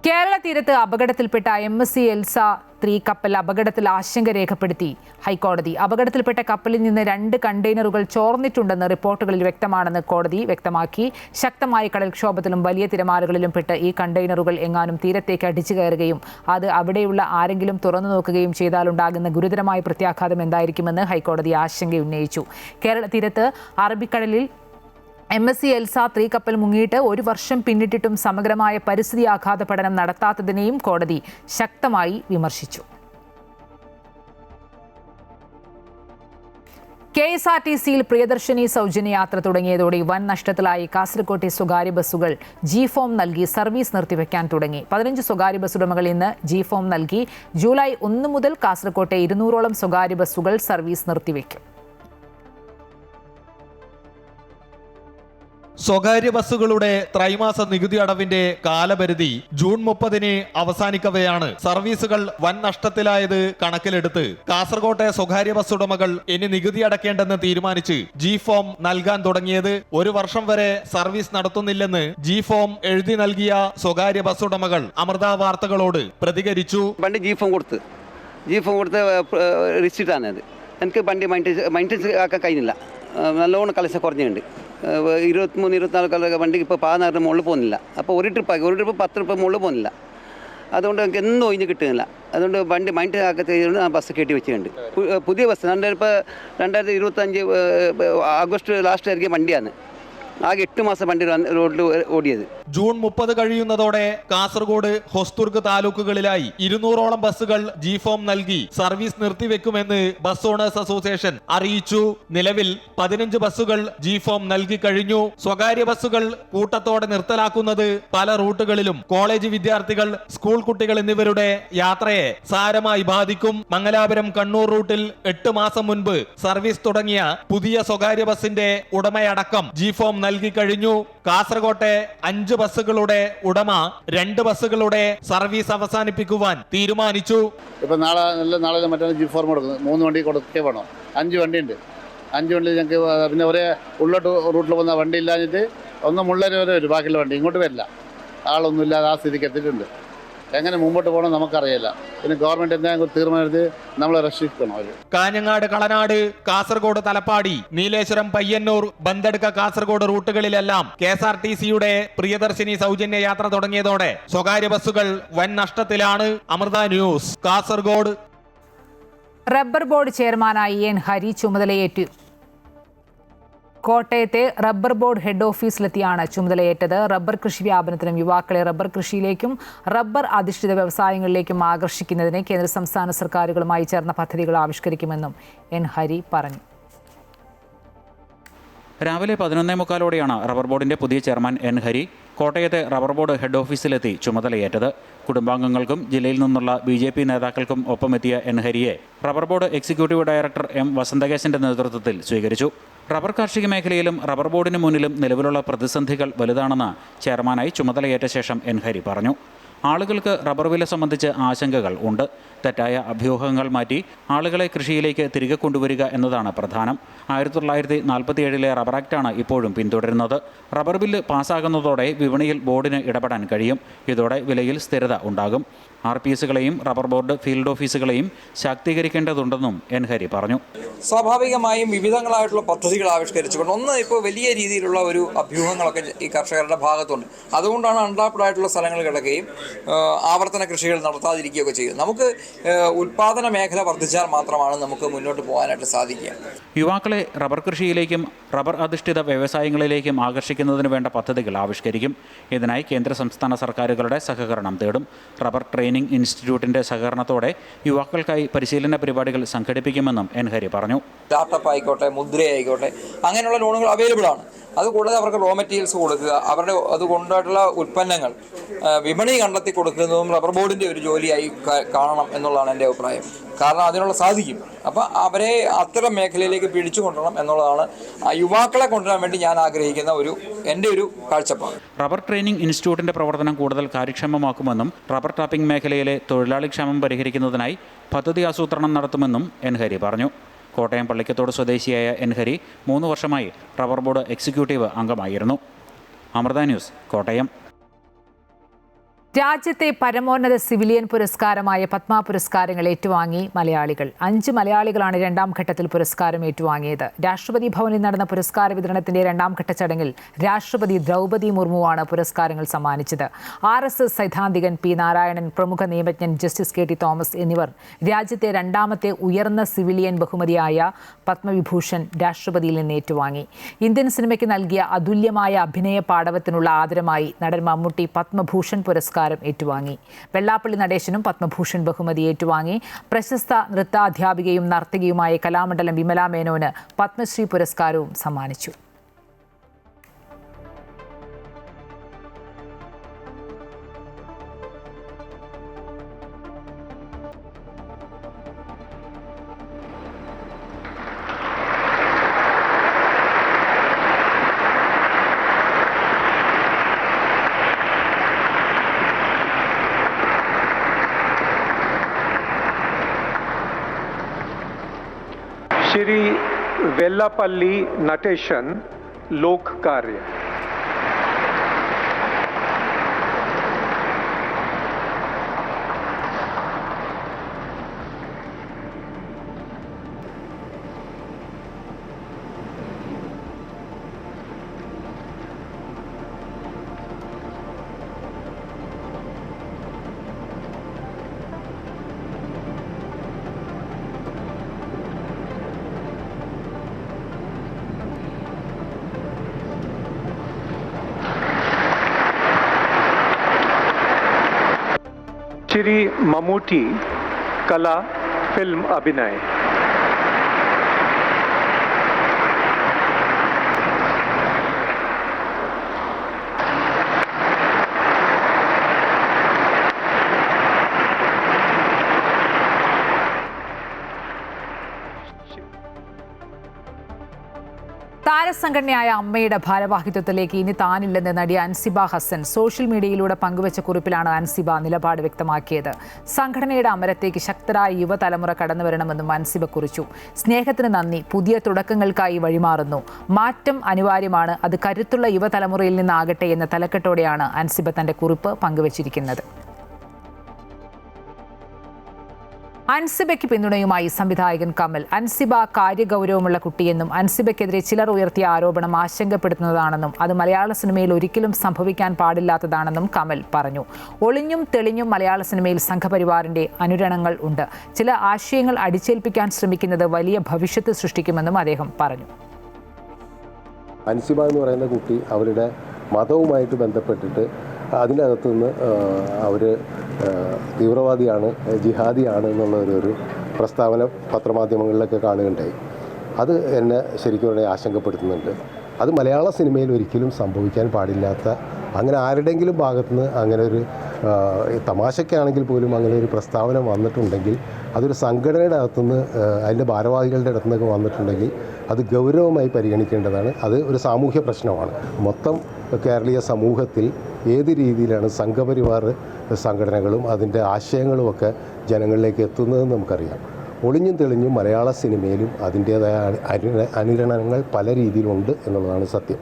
കേരള തീരത്ത് അപകടത്തിൽപ്പെട്ട MSC എൽസ 3 കപ്പൽ അപകടത്തിൽ ആശങ്ക രേഖപ്പെടുത്തി ഹൈക്കോടതി. അപകടത്തിൽപ്പെട്ട കപ്പലിൽ നിന്ന് 2 കണ്ടെയ്നറുകൾ ചോർന്നിട്ടുണ്ടെന്ന് റിപ്പോർട്ടുകളിൽ വ്യക്തമാണെന്ന് കോടതി വ്യക്തമാക്കി. ശക്തമായ കടൽക്ഷോഭത്തിലും വലിയ തിരമാലകളിലും പെട്ട് ഈ കണ്ടെയ്നറുകൾ എങ്ങാനും തീരത്തേക്ക് അടിച്ചു കയറുകയും അത് അവിടെയുള്ള ആരെങ്കിലും തുറന്നു നോക്കുകയും ചെയ്താലുണ്ടാകുന്ന ഗുരുതരമായ പ്രത്യാഘാതം എന്തായിരിക്കുമെന്ന് ഹൈക്കോടതി ആശങ്ക ഉന്നയിച്ചു. കേരള തീരത്ത് അറബിക്കടലിൽ MSc എൽസ 3 കപ്പൽ മുങ്ങിയിട്ട് 1 വർഷം പിന്നിട്ടിട്ടും സമഗ്രമായ പരിസ്ഥിതി ആഘാത പഠനം നടത്താത്തതിനെയും കോടതി ശക്തമായി വിമർശിച്ചു. KSRTCയിൽ പ്രിയദർശിനി സൗജന്യ യാത്ര തുടങ്ങിയതോടെ വൻ നഷ്ടത്തിലായി കാസർകോട്ടെ സ്വകാര്യ ബസ്സുകൾ G-ഫോം നൽകി സർവീസ് നിർത്തിവെക്കാൻ തുടങ്ങി. 15 സ്വകാര്യ ബസ് ഉടമകൾ ഇന്ന് G-ഫോം നൽകി. ജൂലൈ 1 മുതൽ കാസർകോട്ടെ 200ഓളം സ്വകാര്യ ബസ്സുകൾ സർവീസ് നിർത്തിവെക്കും. സ്വകാര്യ ബസ്സുകളുടെ ത്രൈമാസ നികുതി അടവിന്റെ കാലപരിധി ജൂൺ 30-ന് അവസാനിക്കവെയാണ് സർവീസുകൾ വൻ നഷ്ടത്തിലായത് കണക്കിലെടുത്ത് കാസർകോട്ടെ സ്വകാര്യ ബസ് ഉടമകൾ ഇനി നികുതി അടയ്ക്കേണ്ടെന്ന് തീരുമാനിച്ച് G-ഫോം നൽകാൻ തുടങ്ങിയത്. 1 വർഷം വരെ സർവീസ് നടത്തുന്നില്ലെന്ന് G-ഫോം എഴുതി നൽകിയ സ്വകാര്യ ബസ് ഉടമകൾ അമൃത വാർത്തകളോട് പ്രതികരിച്ചു. വണ്ടി G-ഫോം കൊടുത്ത് റിസിറ്റാണത്. എനിക്ക് വണ്ടി മൈൻറ്റൻസ് ആക്കാൻ കഴിയുന്നില്ല. നല്ലോണം കളിച്ച കുറഞ്ഞുണ്ട്. 23-24 വണ്ടിക്ക് ഇപ്പോൾ 16 മുകളിൽ പോകുന്നില്ല. അപ്പോൾ ഒരു ട്രിപ്പ് 10 ട്രിപ്പ് മുകളിൽ പോകുന്നില്ല. അതുകൊണ്ട് എനിക്ക് എന്നും ഒഴിഞ്ഞ് കിട്ടുന്നില്ല. അതുകൊണ്ട് വണ്ടി മൈൻഡ് ആക്കത്തേതുകൊണ്ട് ആ ബസ് കയറ്റി വെച്ചിട്ടുണ്ട്. പുതിയ ബസ് 2025 ആഗസ്റ്റ് ലാസ്റ്റ് ഇറങ്ങിയ വണ്ടിയാണ്. ആകെ 8 മാസം വണ്ടി റോഡിൽ ഓടിയത്. ജൂൺ 30 കഴിയുന്നതോടെ കാസർഗോഡ്, ഹൊസ്ദുർഗ് താലൂക്കുകളിലായി 200ഓളം ബസ്സുകൾ G-ഫോം നൽകി സർവീസ് നിർത്തിവെക്കുമെന്ന് ബസ് ഓണേഴ്സ് അസോസിയേഷൻ അറിയിച്ചു. നിലവിൽ 15 ബസ്സുകൾ G-ഫോം നൽകി കഴിഞ്ഞു. സ്വകാര്യ ബസ്സുകൾ കൂട്ടത്തോടെ നിർത്തലാക്കുന്നത് പല റൂട്ടുകളിലും കോളേജ് വിദ്യാർത്ഥികൾ, സ്കൂൾ കുട്ടികൾ എന്നിവരുടെ യാത്രയെ സാരമായി ബാധിക്കും. മംഗലാപുരം കണ്ണൂർ റൂട്ടിൽ 8 മാസം മുൻപ് സർവീസ് തുടങ്ങിയ പുതിയ സ്വകാര്യ ബസിന്റെ ഉടമയടക്കം G-ഫോം നൽകി കഴിഞ്ഞു. കാസർകോട്ടെ 5 ബസ്സുകളുടെ ഉടമ 2 ബസ്സുകളുടെ സർവീസ് അവസാനിപ്പിക്കുവാൻ തീരുമാനിച്ചു. ഇപ്പൊ നാളെ മറ്റേ G-ഫോം കൊടുക്കുന്നത് 3 വണ്ടി കൊടുക്കേ വേണം. 5 വണ്ടിയുണ്ട്. 5 വണ്ടി ഞങ്ങൾക്ക് പിന്നെ ഒരേ ഉള്ളോട്ട് റൂട്ടിൽ പോകുന്ന വണ്ടി ഇല്ലാഞ്ഞിട്ട് ഒന്ന് മുള്ളേരി വരെ വരും. ബാക്കിയുള്ള വണ്ടി ഇങ്ങോട്ട് വരില്ല. ആളൊന്നും ഇല്ലാതെ ആ സ്ഥിതിക്ക് എത്തിയിട്ടുണ്ട്. എങ്ങനെ മുമ്പോട്ട് പോകണം നമുക്കറിയില്ല. പിന്നെ ഗവൺമെന്റ് എന്തെങ്കിലും തീരുമാനമെടുത്ത് നമ്മളെ രക്ഷിക്കണം. അവർ കാഞ്ഞങ്ങാട്, കളനാട്, കാസർഗോഡ്, തലപ്പാടി, നീലേശ്വരം, പയ്യന്നൂർ, ബന്തെടുക്ക, കാസർഗോഡ് റൂട്ടുകളിലെല്ലാം KSRTCയുടെ പ്രിയദർശിനി സൗജന്യ യാത്ര തുടങ്ങിയതോടെ സ്വകാര്യ ബസ്സുകൾ വൻ നഷ്ടത്തിലാണ്. Amrita news, Kasaragod. Rubber board ചെയർമാനായി N. ഹരി ചുമതലയേറ്റു. കോട്ടയത്തെ റബ്ബർ ബോർഡ് ഹെഡ് ഓഫീസിലെത്തിയാണ് ചുമതലയേറ്റത്. റബ്ബർ കൃഷി വ്യാപനത്തിനും യുവാക്കളെ റബ്ബർ കൃഷിയിലേക്കും റബ്ബർ അധിഷ്ഠിത വ്യവസായങ്ങളിലേക്കും ആകർഷിക്കുന്നതിന് കേന്ദ്ര സംസ്ഥാന സർക്കാരുകളുമായി ചേർന്ന പദ്ധതികൾ ആവിഷ്കരിക്കുമെന്നും N. ഹരി പറഞ്ഞു. രാവിലെ 11:45 റബ്ബർ ബോർഡിന്റെ പുതിയ ചെയർമാൻ N. ഹരി കോട്ടയത്തെ റബ്ബർ ബോർഡ് ഹെഡ് ഓഫീസിലെത്തി ചുമതലയേറ്റത്. കുടുംബാംഗങ്ങൾക്കും ജില്ലയിൽ നിന്നുള്ള BJP നേതാക്കൾക്കും ഒപ്പമെത്തിയ N. ഹരിയെ rubber board executive director M. വസന്തകേശന്റെ നേതൃത്വത്തിൽ സ്വീകരിച്ചു. റബ്ബർ കാർഷിക മേഖലയിലും റബ്ബർ ബോർഡിന് മുന്നിലും നിലവിലുള്ള പ്രതിസന്ധികൾ വലുതാണെന്ന് ചെയർമാനായി ചുമതലയേറ്റ ശേഷം N. ഹരി പറഞ്ഞു. ആളുകൾക്ക് റബ്ബർ വില സംബന്ധിച്ച് ആശങ്കകൾ ഉണ്ട്. തെറ്റായ അഭ്യൂഹങ്ങൾ മാറ്റി ആളുകളെ കൃഷിയിലേക്ക് തിരികെ കൊണ്ടുവരിക എന്നതാണ് പ്രധാനം. 1947 റബ്ബർ ആക്റ്റാണ് ഇപ്പോഴും പിന്തുടരുന്നത്. റബ്ബർ ബില്ല് പാസ്സാകുന്നതോടെ വിപണിയിൽ ബോർഡിന് ഇടപെടാൻ കഴിയും. ഇതോടെ വിലയിൽ സ്ഥിരത ഉണ്ടാകും. RPSകളെയും റബ്ബർ ബോർഡ് ഫീൽഡ് ഓഫീസുകളെയും ശാക്തീകരിക്കേണ്ടതുണ്ടെന്നും N. ഹരി പറഞ്ഞു. സ്വാഭാവികമായും വിവിധങ്ങളായിട്ടുള്ള പദ്ധതികൾ ആവിഷ്കരിച്ചുകൊണ്ട് ഒന്ന് ഇപ്പോൾ വലിയ രീതിയിലുള്ള ഒരു അഭ്യൂഹങ്ങളൊക്കെ ഈ കർഷകരുടെ ഭാഗത്തുണ്ട്. അതുകൊണ്ടാണ് അൺടാപ്ഡ് ആയിട്ടുള്ള സ്ഥലങ്ങൾ കിടക്കുകയും ആവർത്തന കൃഷികൾ നടത്താതിരിക്കുകയൊക്കെ ചെയ്യും. നമുക്ക് ഉൽപാദന മേഖല വർദ്ധിച്ചാൽ മാത്രമാണ് നമുക്ക് മുന്നോട്ട് പോകാനായിട്ട് സാധിക്കുക. യുവാക്കളെ റബ്ബർ കൃഷിയിലേക്കും റബ്ബർ അധിഷ്ഠിത വ്യവസായങ്ങളിലേക്കും ആകർഷിക്കുന്നതിന് വേണ്ട പദ്ധതികൾ ആവിഷ്കരിക്കും. ഇതിനായി കേന്ദ്ര സംസ്ഥാന സർക്കാരുകളുടെ സഹകരണം തേടും. റബ്ബർ ട്രെയിനിംഗ് ഇൻസ്റ്റിറ്റ്യൂട്ടിന്റെ സഹകരണത്തോടെ യുവാക്കൾക്കായി പരിശീലന പരിപാടികൾ സംഘടിപ്പിക്കുമെന്നും N. ഹരി പറഞ്ഞു. സ്റ്റാർട്ടപ്പ് ആയിക്കോട്ടെ, മുദ്രയായിക്കോട്ടെ, അങ്ങനെയുള്ള ലോണുകൾ അവൈലബിൾ ആണ്. അതുകൂടാതെ അവർക്ക് റോ മെറ്റീരിയൽസ് കൊടുക്കുക, അവരുടെ അതുകൊണ്ടായിട്ടുള്ള ഉൽപ്പന്നങ്ങൾ വിപണി കണ്ടെത്തി കൊടുക്കുന്നതും റബ്ബർ ബോർഡിൻ്റെ ഒരു ജോലിയായി കാണണം എന്നുള്ളതാണ് എൻ്റെ അഭിപ്രായം. കാരണം അതിനുള്ള സാധിക്കും. അപ്പം അവരെ അത്തരം മേഖലയിലേക്ക് പിടിച്ചു കൊണ്ടുവരണം എന്നുള്ളതാണ് യുവാക്കളെ കൊണ്ടുവരാൻ വേണ്ടി ഞാൻ ആഗ്രഹിക്കുന്ന എൻ്റെ ഒരു കാഴ്ചപ്പാട്. റബ്ബർ ട്രെയിനിംഗ് ഇൻസ്റ്റിറ്റ്യൂട്ടിന്റെ പ്രവർത്തനം കൂടുതൽ കാര്യക്ഷമമാക്കുമെന്നും റബ്ബർ ടാപ്പിംഗ് മേഖലയിലെ തൊഴിലാളി ക്ഷാമം പരിഹരിക്കുന്നതിനായി പദ്ധതി ആസൂത്രണം നടത്തുമെന്നും N. ഹരി പറഞ്ഞു. കോട്ടയം പള്ളിക്കത്തോട് സ്വദേശിയായ N. ഹരി 3 വർഷമായി റബ്ബർ ബോർഡ് എക്സിക്യൂട്ടീവ് അംഗമായിരുന്നു. അമൃത ന്യൂസ്, കോട്ടയം. രാജ്യത്തെ പരമോന്നത സിവിലിയൻ പുരസ്കാരമായ പത്മ പുരസ്കാരങ്ങൾ ഏറ്റുവാങ്ങി മലയാളികൾ. 5 മലയാളികളാണ് രണ്ടാം ഘട്ടത്തിൽ പുരസ്കാരം ഏറ്റുവാങ്ങിയത്. രാഷ്ട്രപതി ഭവനിൽ നടന്ന പുരസ്കാര വിതരണത്തിന്റെ രണ്ടാം ഘട്ട ചടങ്ങിൽ രാഷ്ട്രപതി ദ്രൗപദി മുർമുവാണ് പുരസ്കാരങ്ങൾ സമ്മാനിച്ചത്. RSS സൈദ്ധാന്തികൻ പി നാരായണൻ, പ്രമുഖ നിയമജ്ഞൻ ജസ്റ്റിസ് KT തോമസ് എന്നിവർ രാജ്യത്തെ രണ്ടാമത്തെ ഉയർന്ന സിവിലിയൻ ബഹുമതിയായ പത്മവിഭൂഷൺ രാഷ്ട്രപതിയിൽ നിന്ന് ഏറ്റുവാങ്ങി. ഇന്ത്യൻ സിനിമയ്ക്ക് നൽകിയ അതുല്യമായ അഭിനയ പാടവത്തിനുള്ള ആദരമായി നടൻ മമ്മൂട്ടി പത്മഭൂഷൺ പുരസ്കാരം ഏറ്റുവാങ്ങി. വെള്ളാപ്പള്ളി നടേശനും പത്മഭൂഷൺ ബഹുമതി ഏറ്റുവാങ്ങി. പ്രശസ്ത നൃത്താധ്യാപികയും നർത്തകിയുമായ കലാമണ്ഡലം വിമല മേനോന് പത്മശ്രീ പുരസ്കാരവും സമ്മാനിച്ചു. श्री वेल्लापल्ली नटेशन लोक कार्य. श्री ममूटी कला फिल्म अभिनय. താരസംഘടനയായ അമ്മയുടെ ഭാരവാഹിത്വത്തിലേക്ക് ഇനി താനില്ലെന്ന് നടി അൻസിബ ഹസൻ സോഷ്യൽ മീഡിയയിലൂടെ പങ്കുവച്ച കുറിപ്പിലാണ് അൻസിബ നിലപാട് വ്യക്തമാക്കിയത്. സംഘടനയുടെ അമരത്തേക്ക് ശക്തരായ യുവതലമുറ കടന്നുവരണമെന്നും അൻസിബ കുറിച്ചു. സ്നേഹത്തിന് നന്ദി, പുതിയ തുടക്കങ്ങൾക്കായി വഴിമാറുന്നു, മാറ്റം അനിവാര്യമാണ്, അത് കരുത്തുള്ള യുവതലമുറയിൽ നിന്നാകട്ടെ എന്ന തലക്കെട്ടോടെയാണ് അൻസിബ തന്റെ കുറിപ്പ് പങ്കുവച്ചിരിക്കുന്നത്. അൻസിബയ്ക്ക് പിന്തുണയുമായി സംവിധായകൻ കമൽ. അൻസിബ കാര്യഗൗരവമുള്ള കുട്ടിയെന്നും അൻസിബയ്ക്കെതിരെ ചിലർ ഉയർത്തിയ ആരോപണം ആശങ്കപ്പെടുത്തുന്നതാണെന്നും അത് മലയാള സിനിമയിൽ ഒരിക്കലും സംഭവിക്കാൻ പാടില്ലാത്തതാണെന്നും കമൽ പറഞ്ഞു. ഒളിഞ്ഞും തെളിഞ്ഞും മലയാള സിനിമയിൽ സംഘപരിവാറിന്റെ അനുരണങ്ങൾ ഉണ്ട്. ചില ആശയങ്ങൾ അടിച്ചേൽപ്പിക്കാൻ ശ്രമിക്കുന്നത് വലിയ ഭവിഷ്യത്ത് സൃഷ്ടിക്കുമെന്നും അദ്ദേഹം പറഞ്ഞു. അൻസിബ എന്ന് പറയുന്ന കുട്ടി അവരുടെ മതവുമായിട്ട് ബന്ധപ്പെട്ടിട്ട് അതിനകത്ത് നിന്ന് അവർ തീവ്രവാദിയാണ്, ജിഹാദിയാണ് എന്നുള്ള ഒരു പ്രസ്താവന പത്രമാധ്യമങ്ങളിലൊക്കെ കാണുകയുണ്ടായി. അത് എന്നെ ശരിക്കും പറഞ്ഞാൽ ആശങ്കപ്പെടുത്തുന്നുണ്ട്. അത് മലയാള സിനിമയിൽ ഒരിക്കലും സംഭവിക്കാൻ പാടില്ലാത്ത, അങ്ങനെ ആരുടെയെങ്കിലും ഭാഗത്തുനിന്ന് അങ്ങനെ ഒരു തമാശയ്ക്കാണെങ്കിൽ പോലും അങ്ങനെ ഒരു പ്രസ്താവന വന്നിട്ടുണ്ടെങ്കിൽ അതൊരു സംഘടനയുടെ അകത്തുനിന്ന് അതിൻ്റെ ഭാരവാഹികളുടെ അടുത്തുനിന്നൊക്കെ വന്നിട്ടുണ്ടെങ്കിൽ അത് ഗൗരവമായി പരിഗണിക്കേണ്ടതാണ്. അത് ഒരു സാമൂഹ്യ പ്രശ്നമാണ്. മൊത്തം കേരളീയ സമൂഹത്തിൽ ഏത് രീതിയിലാണ് സംഘപരിവാർ സംഘടനകളും അതിൻ്റെ ആശയങ്ങളുമൊക്കെ ജനങ്ങളിലേക്ക് എത്തുന്നതെന്ന് നമുക്കറിയാം. ഒളിഞ്ഞും തെളിഞ്ഞും മലയാള സിനിമയിലും അതിൻ്റേതായ അനുരണനങ്ങൾ പല രീതിയിലുണ്ട് എന്നുള്ളതാണ് സത്യം.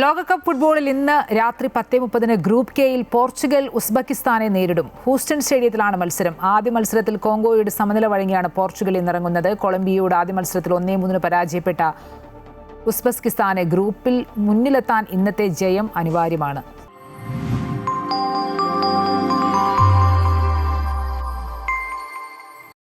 ലോകകപ്പ് ഫുട്ബോളിൽ ഇന്ന് രാത്രി 10:30 ഗ്രൂപ്പ് കെയിൽ പോർച്ചുഗൽ ഉസ്ബെക്കിസ്ഥാനെ നേരിടും. ഹൂസ്റ്റൺ സ്റ്റേഡിയത്തിലാണ് മത്സരം. ആദ്യ മത്സരത്തിൽ കോങ്കോയുടെ സമനില വഴങ്ങിയാണ് പോർച്ചുഗൽ ഇന്നിറങ്ങുന്നത്. കൊളംബിയയുടെ ആദ്യ മത്സരത്തിൽ 1-3 പരാജയപ്പെട്ട ഉസ്ബെക്കിസ്ഥാന് ഗ്രൂപ്പിൽ മുന്നിലെത്താൻ ഇന്നത്തെ ജയം അനിവാര്യമാണ്.